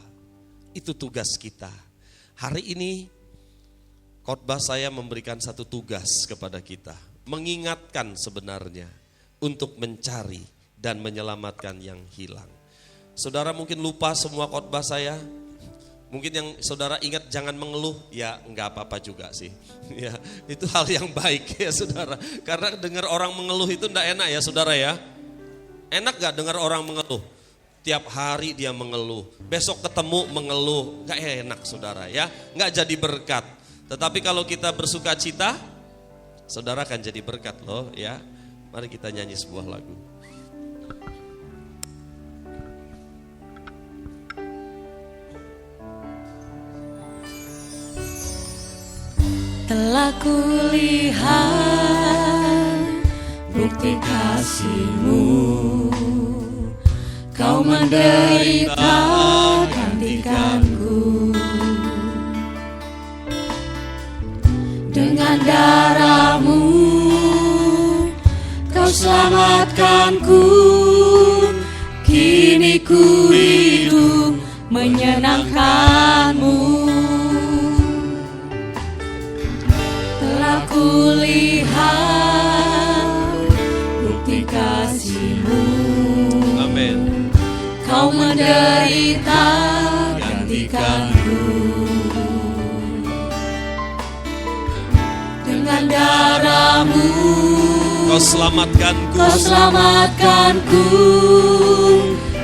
Itu tugas kita. Hari ini khotbah saya memberikan satu tugas kepada kita. Mengingatkan sebenarnya untuk mencari dan menyelamatkan yang hilang. Saudara mungkin lupa semua khotbah saya. Mungkin yang saudara ingat jangan mengeluh, ya enggak apa-apa juga sih. Ya, itu hal yang baik ya saudara. Karena dengar orang mengeluh itu enggak enak ya saudara ya. Enak gak dengar orang mengeluh? Tiap hari dia mengeluh, besok ketemu mengeluh, enggak enak saudara ya. Enggak jadi berkat. Tetapi kalau kita bersuka cita, saudara akan jadi berkat loh ya. Mari kita nyanyi sebuah lagu. Telah kulihat bukti kasih-Mu, Kau menderita gantikanku. Dengan darah-Mu Kau selamatkanku. Kini ku hidup menyenangkan-Mu. Telah kulihat bukti kasih-Mu. Amin. Kau menderita gantikanku. Dengan darah-Mu Kau selamatkanku. Kau selamatkanku.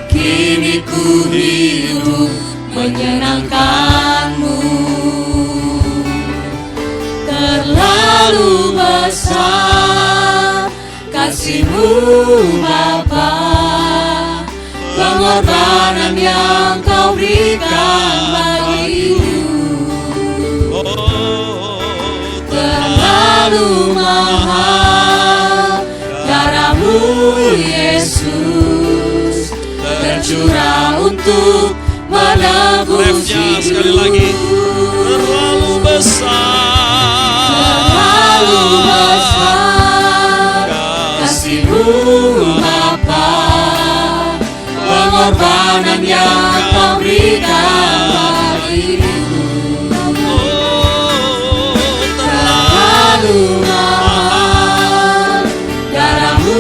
Kini ku hidup menyenangkan-Mu. Terlalu besar kasih-Mu Bapa, pengorbanan yang Kau berikan bagiku. Terlalu mahal darah-Mu Yesus, tercurah untuk menebus Refnya hidup. sekali lagi. Terlalu besar, Terlalu besar kasih-Mu Bapa, pengorbanan yang Kau berikan bagiku. Terlalu mahal darah-Mu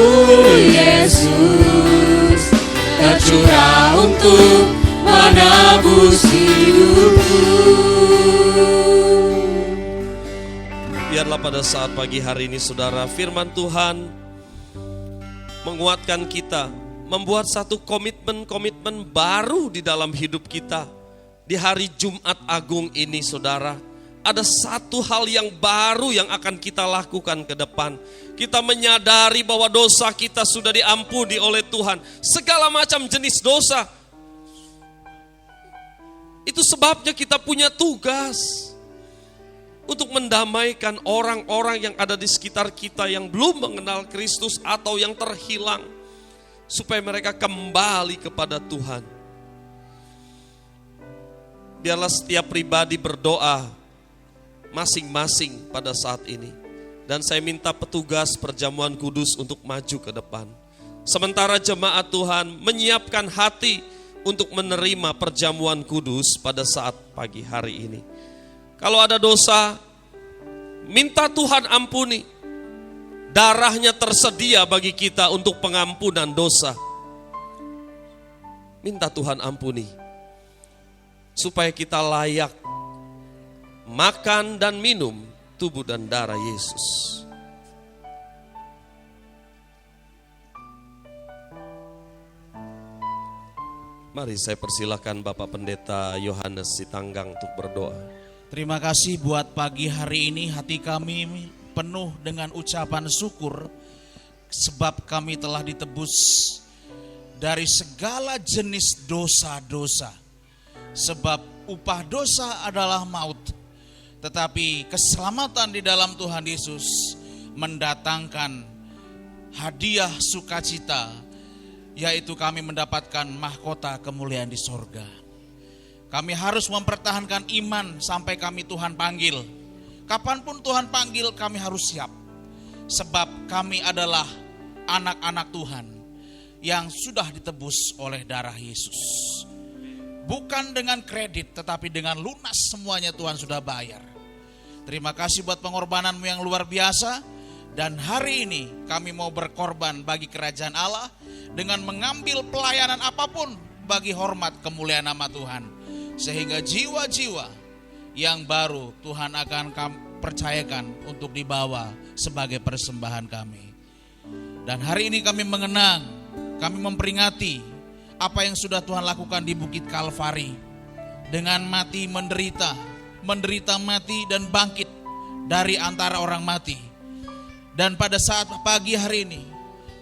Yesus, tercurah untuk menebus hidupku. Biarlah pada saat pagi hari ini saudara, firman Tuhan menguatkan kita, membuat satu komitmen baru di dalam hidup kita. Di hari Jumat Agung ini saudara, ada satu hal yang baru yang akan kita lakukan ke depan. Kita menyadari bahwa dosa kita sudah diampuni oleh Tuhan, segala macam jenis dosa. Itu sebabnya kita punya tugas untuk mendamaikan orang-orang yang ada di sekitar kita yang belum mengenal Kristus atau yang terhilang, supaya mereka kembali kepada Tuhan. Biarlah setiap pribadi berdoa masing-masing pada saat ini. Dan saya minta petugas perjamuan kudus untuk maju ke depan. Sementara jemaat Tuhan menyiapkan hati untuk menerima perjamuan kudus pada saat pagi hari ini. Kalau ada dosa, minta Tuhan ampuni. Darahnya tersedia bagi kita untuk pengampunan dosa. Minta Tuhan ampuni, supaya kita layak makan dan minum tubuh dan darah Yesus. Mari saya persilakan Bapak Pendeta Yohanes Sitanggang untuk berdoa. Terima kasih buat pagi hari ini, hati kami penuh dengan ucapan syukur sebab kami telah ditebus dari segala jenis dosa-dosa. Sebab upah dosa adalah maut, tetapi keselamatan di dalam Tuhan Yesus mendatangkan hadiah sukacita, yaitu kami mendapatkan mahkota kemuliaan di sorga. Kami harus mempertahankan iman sampai kami Tuhan panggil. Kapanpun Tuhan panggil, kami harus siap. Sebab kami adalah anak-anak Tuhan yang sudah ditebus oleh darah Yesus. Bukan dengan kredit, tetapi dengan lunas semuanya Tuhan sudah bayar. Terima kasih buat pengorbananmu yang luar biasa. Dan hari ini kami mau berkorban bagi kerajaan Allah dengan mengambil pelayanan apapun bagi hormat kemuliaan nama Tuhan. Sehingga jiwa-jiwa yang baru Tuhan akan percayakan untuk dibawa sebagai persembahan kami. Dan hari ini kami mengenang, kami memperingati apa yang sudah Tuhan lakukan di Bukit Kalvari. Dengan mati menderita mati dan bangkit dari antara orang mati. Dan pada saat pagi hari ini,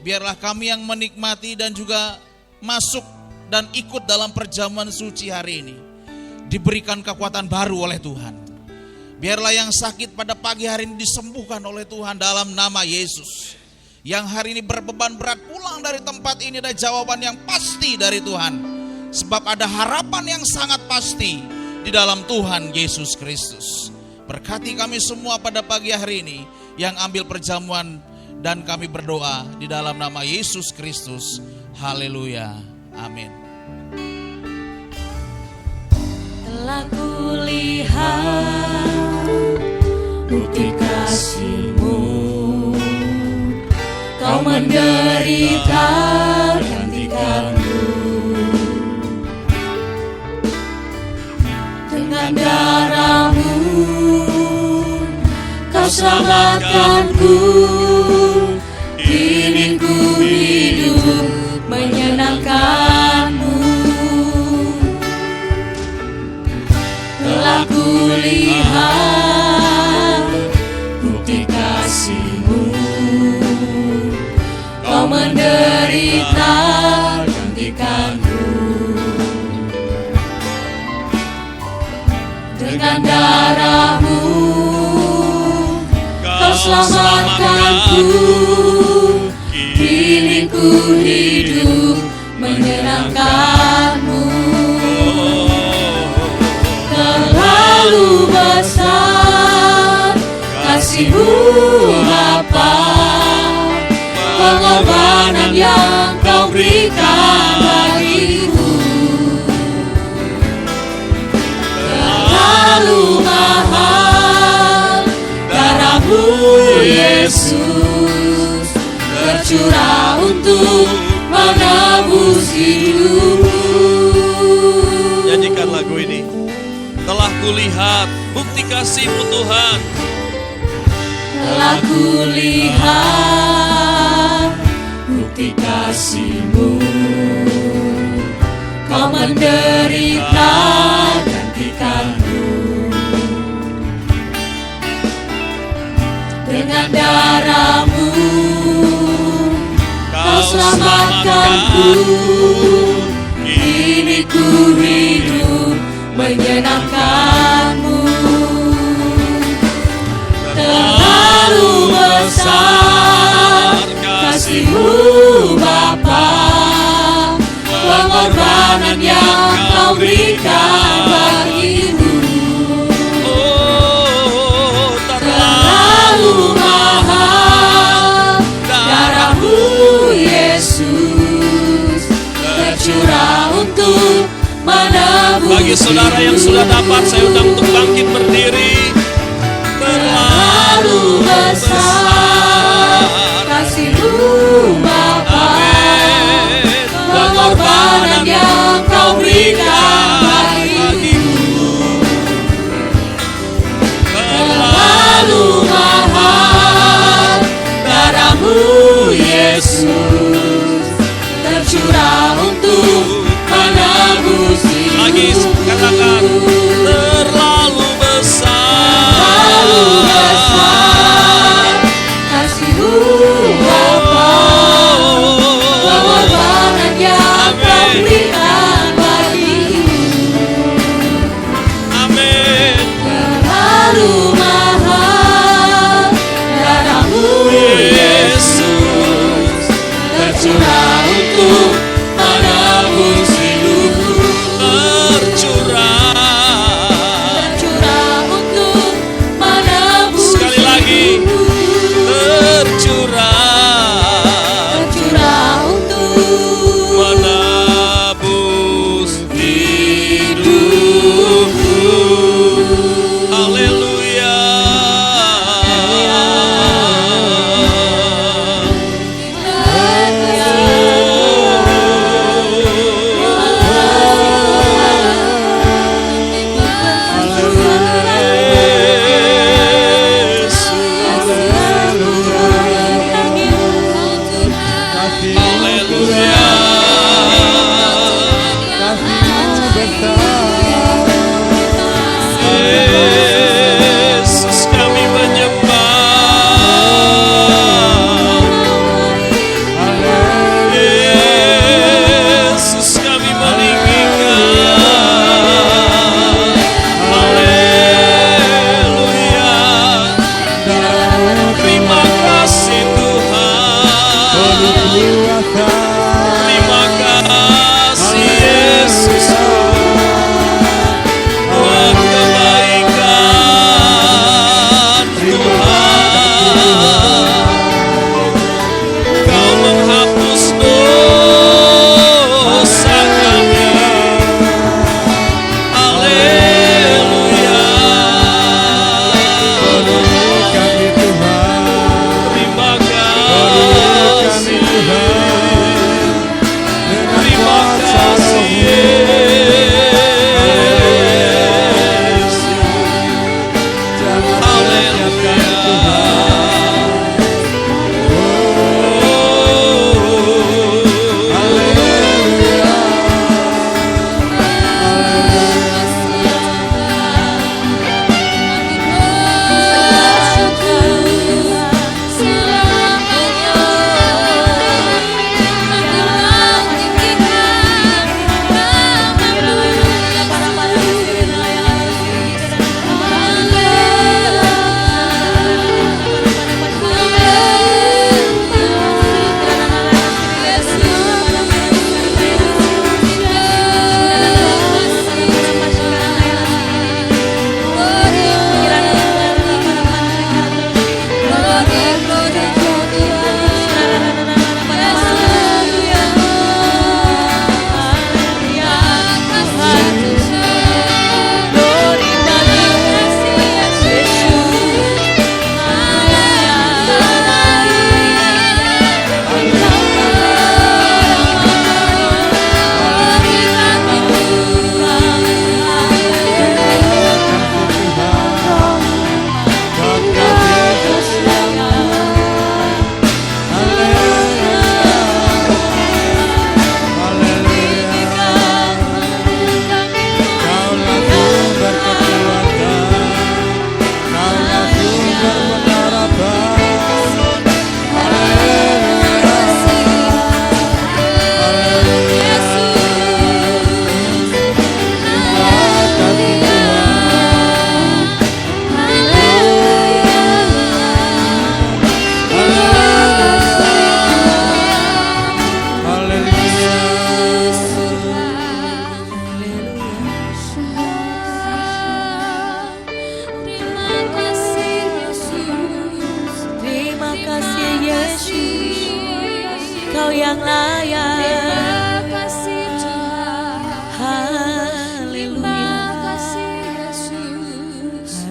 biarlah kami yang menikmati dan juga masuk dan ikut dalam perjamuan suci hari ini diberikan kekuatan baru oleh Tuhan. Biarlah yang sakit pada pagi hari ini disembuhkan oleh Tuhan dalam nama Yesus. Yang hari ini berbeban berat pulang dari tempat ini ada jawaban yang pasti dari Tuhan. Sebab ada harapan yang sangat pasti di dalam Tuhan Yesus Kristus. Berkati kami semua pada pagi hari ini yang ambil perjamuan, dan kami berdoa di dalam nama Yesus Kristus. Haleluya. Amin. Telah kulihat bukti kasih-Mu, Kau menderita gantikanku. Dengan darah-Mu Kau selamatkanku. Kini ku hidup menyenangkan-Mu. Telah kulihat bukti kasih-Mu, Kau menderita gantikanku. Dengan darah-Mu Kau selamatkanku. Kini ku hidup menyenangkan-Mu. Terlalu besar kasih-Mu Bapa, pengorbanan yang Kau berikan bagiku. Terlalu mahal darah-Mu Yesus, tercurah untuk menebus hidupku. Nyanyikan lagu ini. Telah kulihat bukti kasih-Mu Tuhan. Telah kulihat bukti kasih-Mu, Kau menderita gantikanku. Dengan darah-Mu Kau selamatkanku. Kini ku hidup menyenangkan-Mu. Terlalu besar kasih-Mu Bapa, pengorbanan yang Kau berikan bagiku. Terlalu mahal darah-Mu Yesus, tercurah untuk menebus. Bagi saudara yang sudah dapat, saya undang untuk bangkit berdiri. Terlalu besar kasih-Mu Bapa, pengorbanan yang Kau berikan bagiku. Terlalu mahal darah-Mu Yesus, tercurah untuk menebus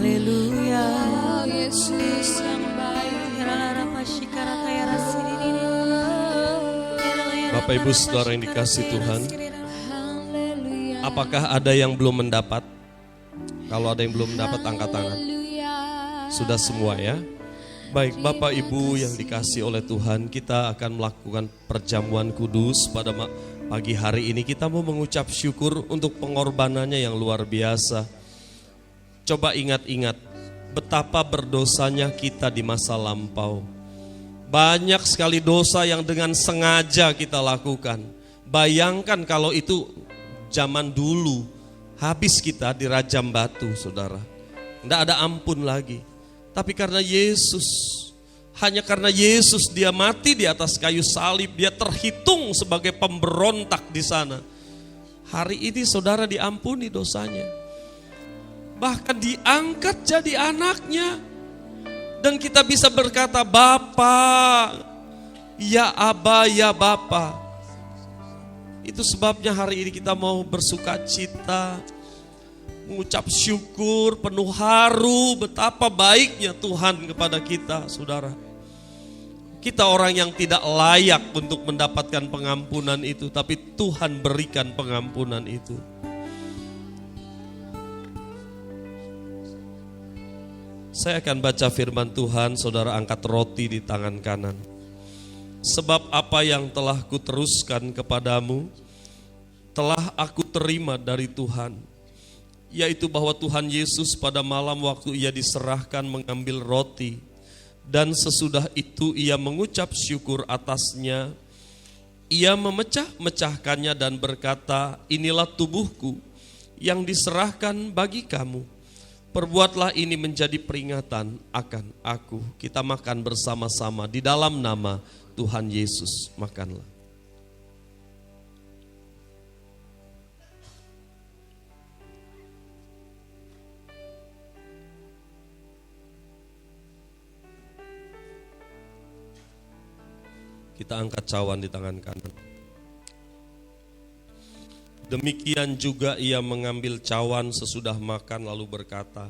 Haleluya. Yesus yang baik. Bapak Ibu Saudara yang dikasih Tuhan, apakah ada yang belum mendapat? Kalau ada yang belum mendapat, angkat tangan. Sudah semua ya? Baik, Bapak Ibu yang dikasih oleh Tuhan, kita akan melakukan perjamuan kudus pada pagi hari ini. Kita mau mengucap syukur untuk pengorbanannya yang luar biasa. Coba ingat-ingat betapa berdosanya kita di masa lampau. Banyak sekali dosa yang dengan sengaja kita lakukan. Bayangkan kalau itu zaman dulu, habis kita dirajam batu, saudara. Tidak ada ampun lagi. Tapi karena Yesus, hanya karena Yesus dia mati di atas kayu salib, dia terhitung sebagai pemberontak di sana. Hari ini saudara diampuni dosanya. Bahkan diangkat jadi anaknya. Dan kita bisa berkata, Bapa, ya Aba, ya Bapa. Itu sebabnya hari ini kita mau bersuka cita, mengucap syukur, penuh haru, betapa baiknya Tuhan kepada kita, saudara. Kita orang yang tidak layak untuk mendapatkan pengampunan itu, tapi Tuhan berikan pengampunan itu. Saya akan baca firman Tuhan, saudara angkat roti di tangan kanan. Sebab apa yang telah kuteruskan kepadamu, telah aku terima dari Tuhan. Yaitu bahwa Tuhan Yesus pada malam waktu ia diserahkan mengambil roti. Dan sesudah itu ia mengucap syukur atasnya. Ia memecah-mecahkannya dan berkata, inilah tubuhku yang diserahkan bagi kamu. Perbuatlah ini menjadi peringatan akan aku. Kita makan bersama-sama di dalam nama Tuhan Yesus. Makanlah. Kita angkat cawan di tangan kanan. Demikian juga ia mengambil cawan sesudah makan lalu berkata,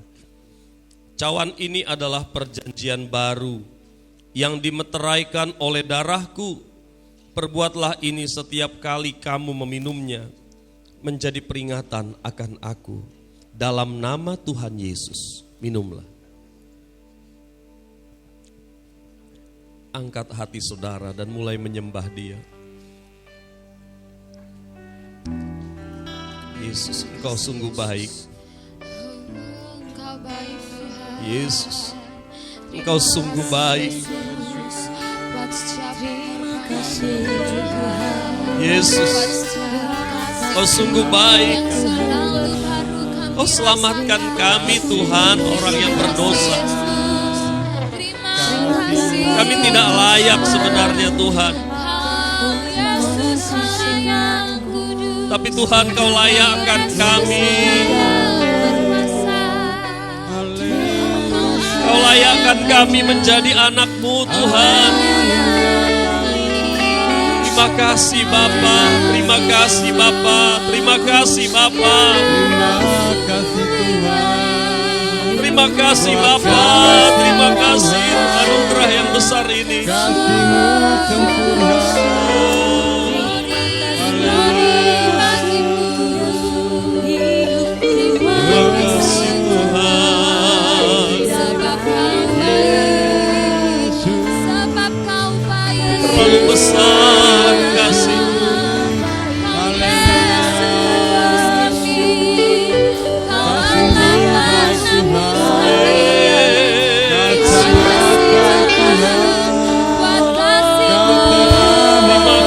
cawan ini adalah perjanjian baru yang dimeteraikan oleh darahku. Perbuatlah ini setiap kali kamu meminumnya menjadi peringatan akan aku. Dalam nama Tuhan Yesus, minumlah. Angkat hati saudara dan mulai menyembah Dia. Yesus, Engkau sungguh baik. Yesus, Engkau sungguh baik. Yesus, Engkau sungguh baik. Engkau selamatkan kami Tuhan, orang yang berdosa. Kami tidak layak sebenarnya Tuhan. Tapi Tuhan Kau layakkan kami. Kau layakkan kami menjadi anak-Mu Tuhan. Terima kasih Bapa, terima kasih Bapa, terima kasih Bapa. Terima kasih Bapa, terima kasih anugerah yang besar ini. Terlalu besar kasih. Terima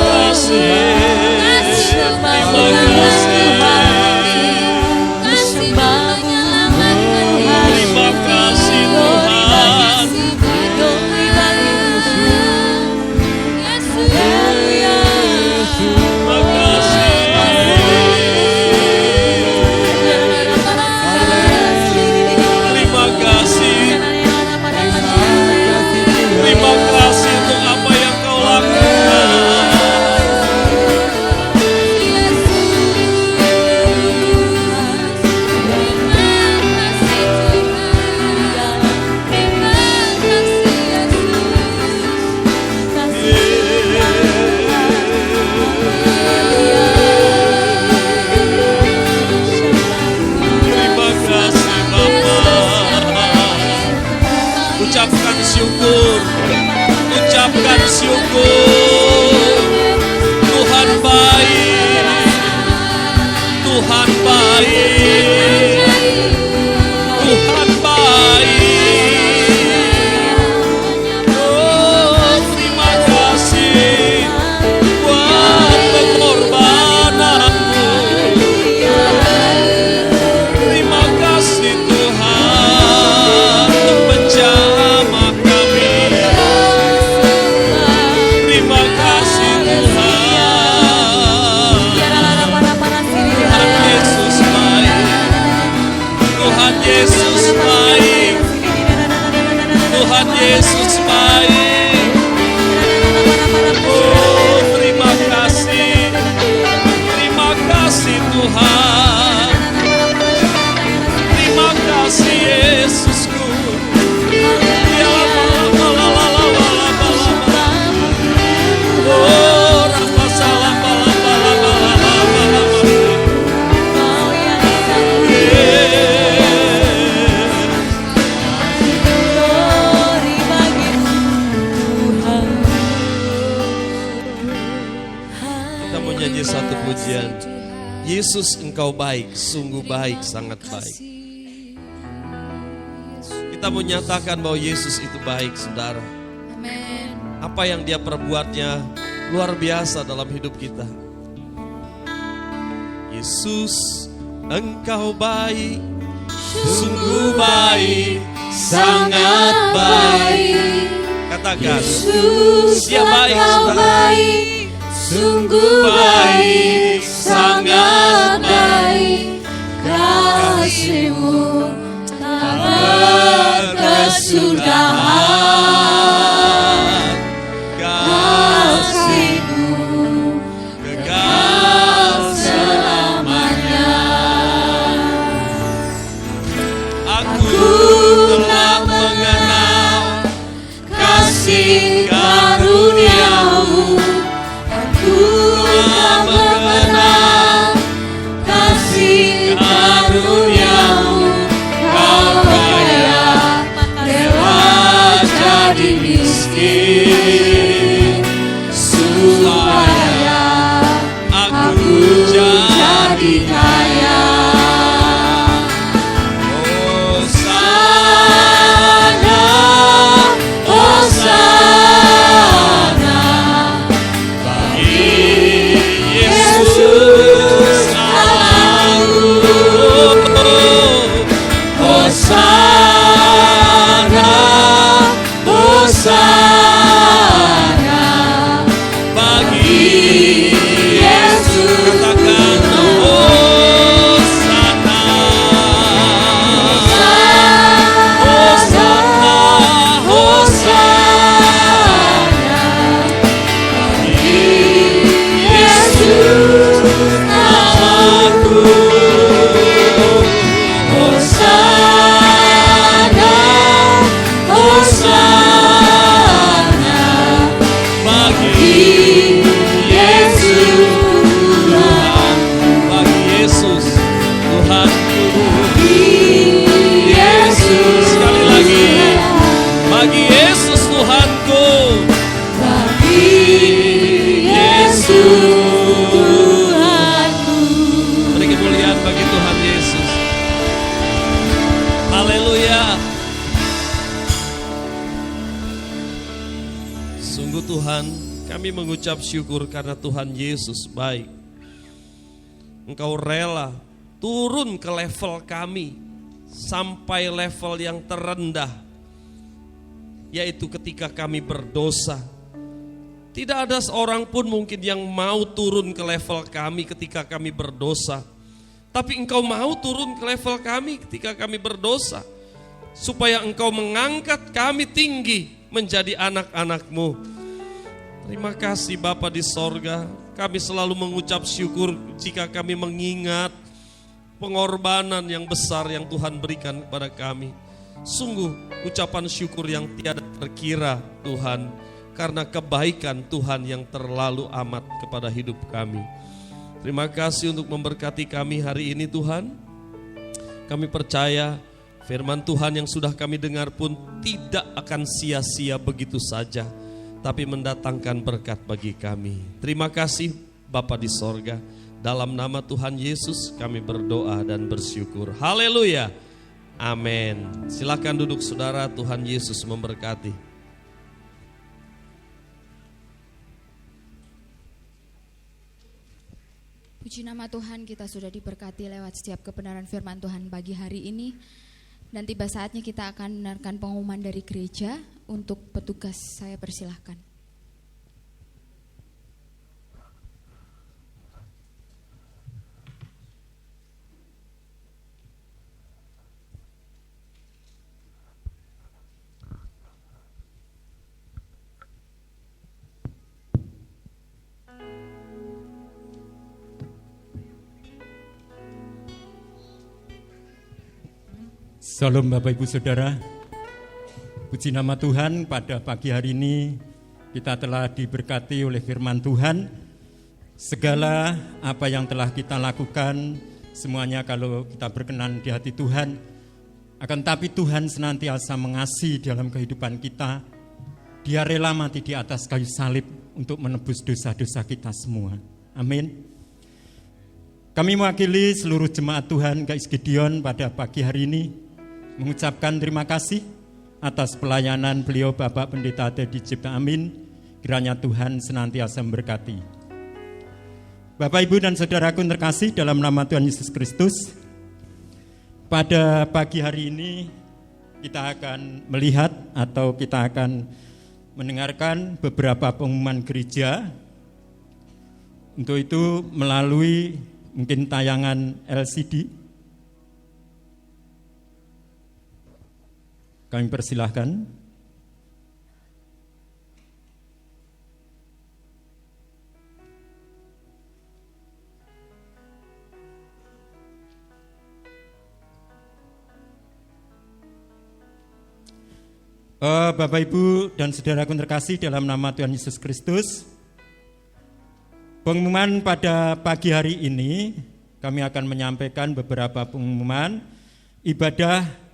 Tuhan Yesus baik. Oh, terima kasih. Terima kasih Tuhan. Terima kasih Yesusku. Ya oh, rapa salam bala bala bala bala Glory bagimu Tuhan. Kita mau nyanyi satu pujian. Yesus engkau baik, sungguh baik, sangat baik. Kita mau nyatakan bahwa Yesus itu baik, saudara. Amin. Apa yang dia perbuatnya luar biasa dalam hidup kita. Yesus engkau baik, sungguh baik, sangat baik. Katakan, dia baik, saudara. Sungguh baik, sangat baik, kasih-Mu tak berkesudahan, kasih-Mu kekal selamanya. Aku telah mengenal kasih karunia-Mu. Aku telah mengenal kasih karunia-Mu. Kau kaya, rela jadi miskin, supaya aku jadi kaya. Hosana, Hosana, bagi Yesus Allahku. Hosana, Hosana, bagi Yesus. Katakan, Hosana, Hosana, Hosana, bagi Yesus Allahku. Hosana, Hosana, bagi Yesus Tuhan, bagi Yesus Tuhanku. Yesus. Sekali lagi, bagi Yesus Tuhanku. Bagi Yesus Tuhanku. Beri kemuliaan bagi Tuhan Yesus. Haleluya. Sungguh Tuhan, kami mengucap syukur karena Tuhan Yesus baik. Engkau rela turun ke level kami sampai level yang terendah, yaitu ketika kami berdosa. Tidak ada seorang pun mungkin yang mau turun ke level kami ketika kami berdosa. Tapi Engkau mau turun ke level kami ketika kami berdosa, supaya Engkau mengangkat kami tinggi menjadi anak-anak-Mu. Terima kasih Bapa di sorga. Kami selalu mengucap syukur jika kami mengingat pengorbanan yang besar yang Tuhan berikan kepada kami. Sungguh ucapan syukur yang tiada terkira Tuhan, karena kebaikan Tuhan yang terlalu amat kepada hidup kami. Terima kasih untuk memberkati kami hari ini Tuhan. Kami percaya firman Tuhan yang sudah kami dengar pun tidak akan sia-sia begitu saja, tapi mendatangkan berkat bagi kami. Terima kasih Bapa di sorga. Dalam nama Tuhan Yesus kami berdoa dan bersyukur. Haleluya. Amin. Silakan duduk saudara, Tuhan Yesus memberkati. Puji nama Tuhan, kita sudah diberkati lewat setiap kebenaran firman Tuhan pagi hari ini. Dan tiba saatnya kita akan mendengarkan pengumuman dari gereja. Untuk petugas saya persilahkan. Salam Bapak Ibu Saudara. Puji nama Tuhan, pada pagi hari ini kita telah diberkati oleh firman Tuhan. Segala apa yang telah kita lakukan, semuanya kalau kita berkenan di hati Tuhan. Akan tapi Tuhan senantiasa mengasihi dalam kehidupan kita. Dia rela mati di atas kayu salib untuk menebus dosa-dosa kita semua. Amin. Kami mewakili seluruh jemaat Tuhan GKI Gideon pada pagi hari ini mengucapkan terima kasih atas pelayanan beliau Bapak Pendeta Teddy Cipta Amin. Kiranya Tuhan senantiasa memberkati. Bapak, Ibu, dan saudaraku terkasih dalam nama Tuhan Yesus Kristus, pada pagi hari ini kita akan melihat atau kita akan mendengarkan beberapa pengumuman gereja. Untuk itu melalui mungkin tayangan LCD. Kami persilahkan. Bapak, Ibu, dan saudaraku terkasih dalam nama Tuhan Yesus Kristus, pengumuman pada pagi hari ini kami akan menyampaikan beberapa pengumuman. Ibadah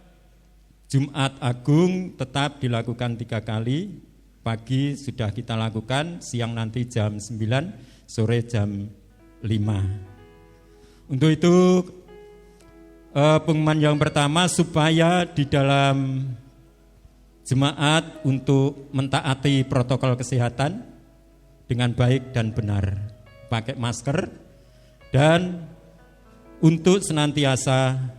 Jumat Agung tetap dilakukan 3 kali. Pagi sudah kita lakukan, siang nanti jam 9, sore jam 5. Untuk itu pengumuman yang pertama, supaya di dalam jemaat untuk mentaati protokol kesehatan dengan baik dan benar, pakai masker, dan untuk senantiasa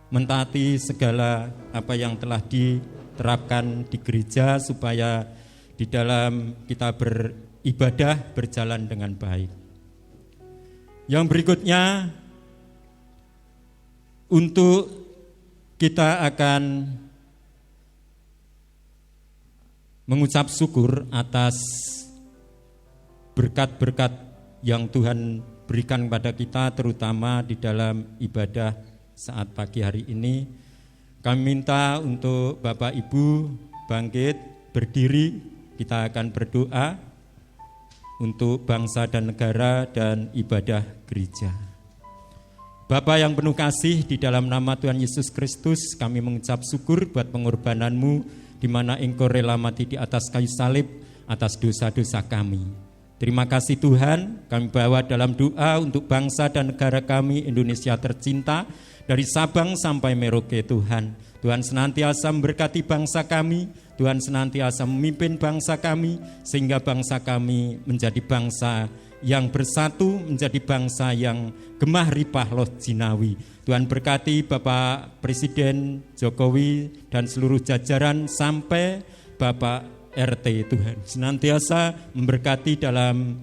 mentaati segala apa yang telah diterapkan di gereja supaya di dalam kita beribadah berjalan dengan baik. Yang berikutnya, untuk kita akan mengucap syukur atas berkat-berkat yang Tuhan berikan kepada kita, terutama di dalam ibadah saat pagi hari ini. Kami minta untuk Bapak Ibu bangkit, berdiri, kita akan berdoa untuk bangsa dan negara dan ibadah gereja. Bapa yang penuh kasih, di dalam nama Tuhan Yesus Kristus kami mengucap syukur buat pengorbanan-Mu, di mana Engkau rela mati di atas kayu salib atas dosa-dosa kami. Terima kasih Tuhan, kami bawa dalam doa untuk bangsa dan negara kami Indonesia tercinta, dari Sabang sampai Merauke Tuhan. Tuhan senantiasa memberkati bangsa kami, Tuhan senantiasa memimpin bangsa kami, sehingga bangsa kami menjadi bangsa yang bersatu, menjadi bangsa yang gemah ripah loh jinawi. Tuhan berkati Bapak Presiden Jokowi dan seluruh jajaran sampai Bapak RT. Tuhan senantiasa memberkati dalam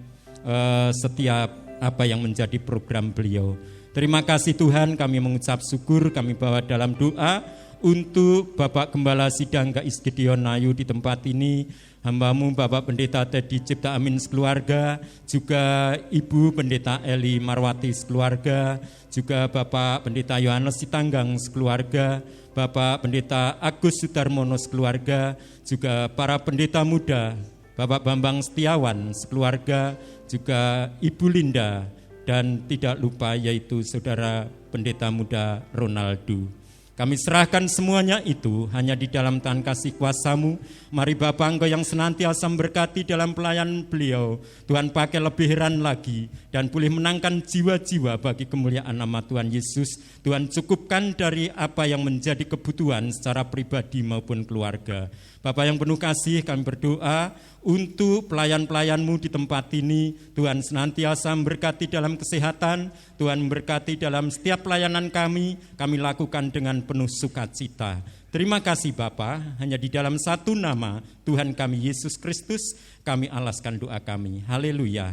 setiap apa yang menjadi program beliau. Terima kasih Tuhan, kami mengucap syukur, kami bawa dalam doa untuk Bapak Gembala Sidang GKI Gideon Nayu di tempat ini, hamba-Mu Bapak Pendeta Teddy Cipta Amin sekeluarga, juga Ibu Pendeta Eli Marwati sekeluarga, juga Bapak Pendeta Yohanes Sitanggang sekeluarga, Bapak Pendeta Agus Sudarmono sekeluarga, juga para pendeta muda, Bapak Bambang Setiawan sekeluarga, juga Ibu Linda, dan tidak lupa yaitu Saudara Pendeta Muda Ronaldo. Kami serahkan semuanya itu hanya di dalam tangan kasih kuasa-Mu. Mari Bapa, Engkau yang senantiasa memberkati dalam pelayanan beliau, Tuhan pakai lebih heran lagi dan boleh menangkan jiwa-jiwa bagi kemuliaan nama Tuhan Yesus. Tuhan cukupkan dari apa yang menjadi kebutuhan secara pribadi maupun keluarga. Bapa yang penuh kasih, kami berdoa untuk pelayan-pelayan-Mu di tempat ini. Tuhan senantiasa memberkati dalam kesehatan, Tuhan memberkati dalam setiap pelayanan kami lakukan dengan penuh sukacita. Terima kasih Bapa, hanya di dalam satu nama Tuhan kami Yesus Kristus kami alaskan doa kami. Haleluya.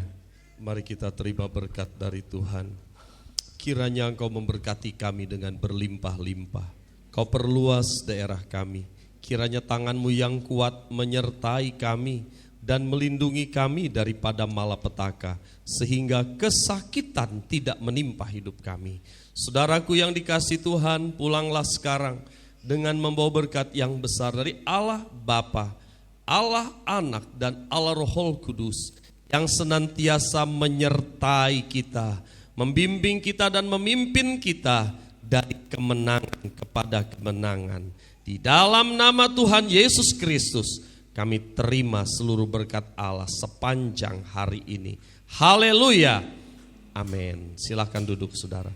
Mari kita terima berkat dari Tuhan. Kiranya Engkau memberkati kami dengan berlimpah-limpah. Kau perluas daerah kami. Kiranya tangan-Mu yang kuat menyertai kami dan melindungi kami daripada malapetaka, sehingga kesakitan tidak menimpa hidup kami. Saudaraku yang dikasihi Tuhan, pulanglah sekarang dengan membawa berkat yang besar dari Allah Bapa, Allah Anak, dan Allah Roh Kudus yang senantiasa menyertai kita, membimbing kita dan memimpin kita dari kemenangan kepada kemenangan. Di dalam nama Tuhan Yesus Kristus kami terima seluruh berkat Allah sepanjang hari ini. Haleluya. Amin. Silakan duduk saudara.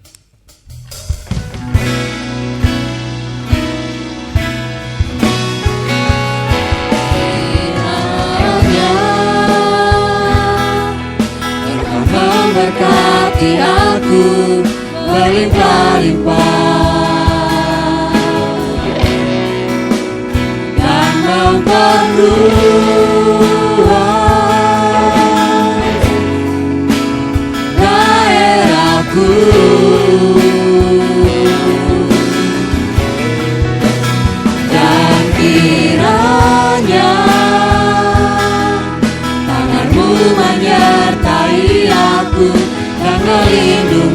Memberkati aku berlimpah-limpah dan memperluas daerahku, dan kiranya tanganmu menyertai aku dan melindungi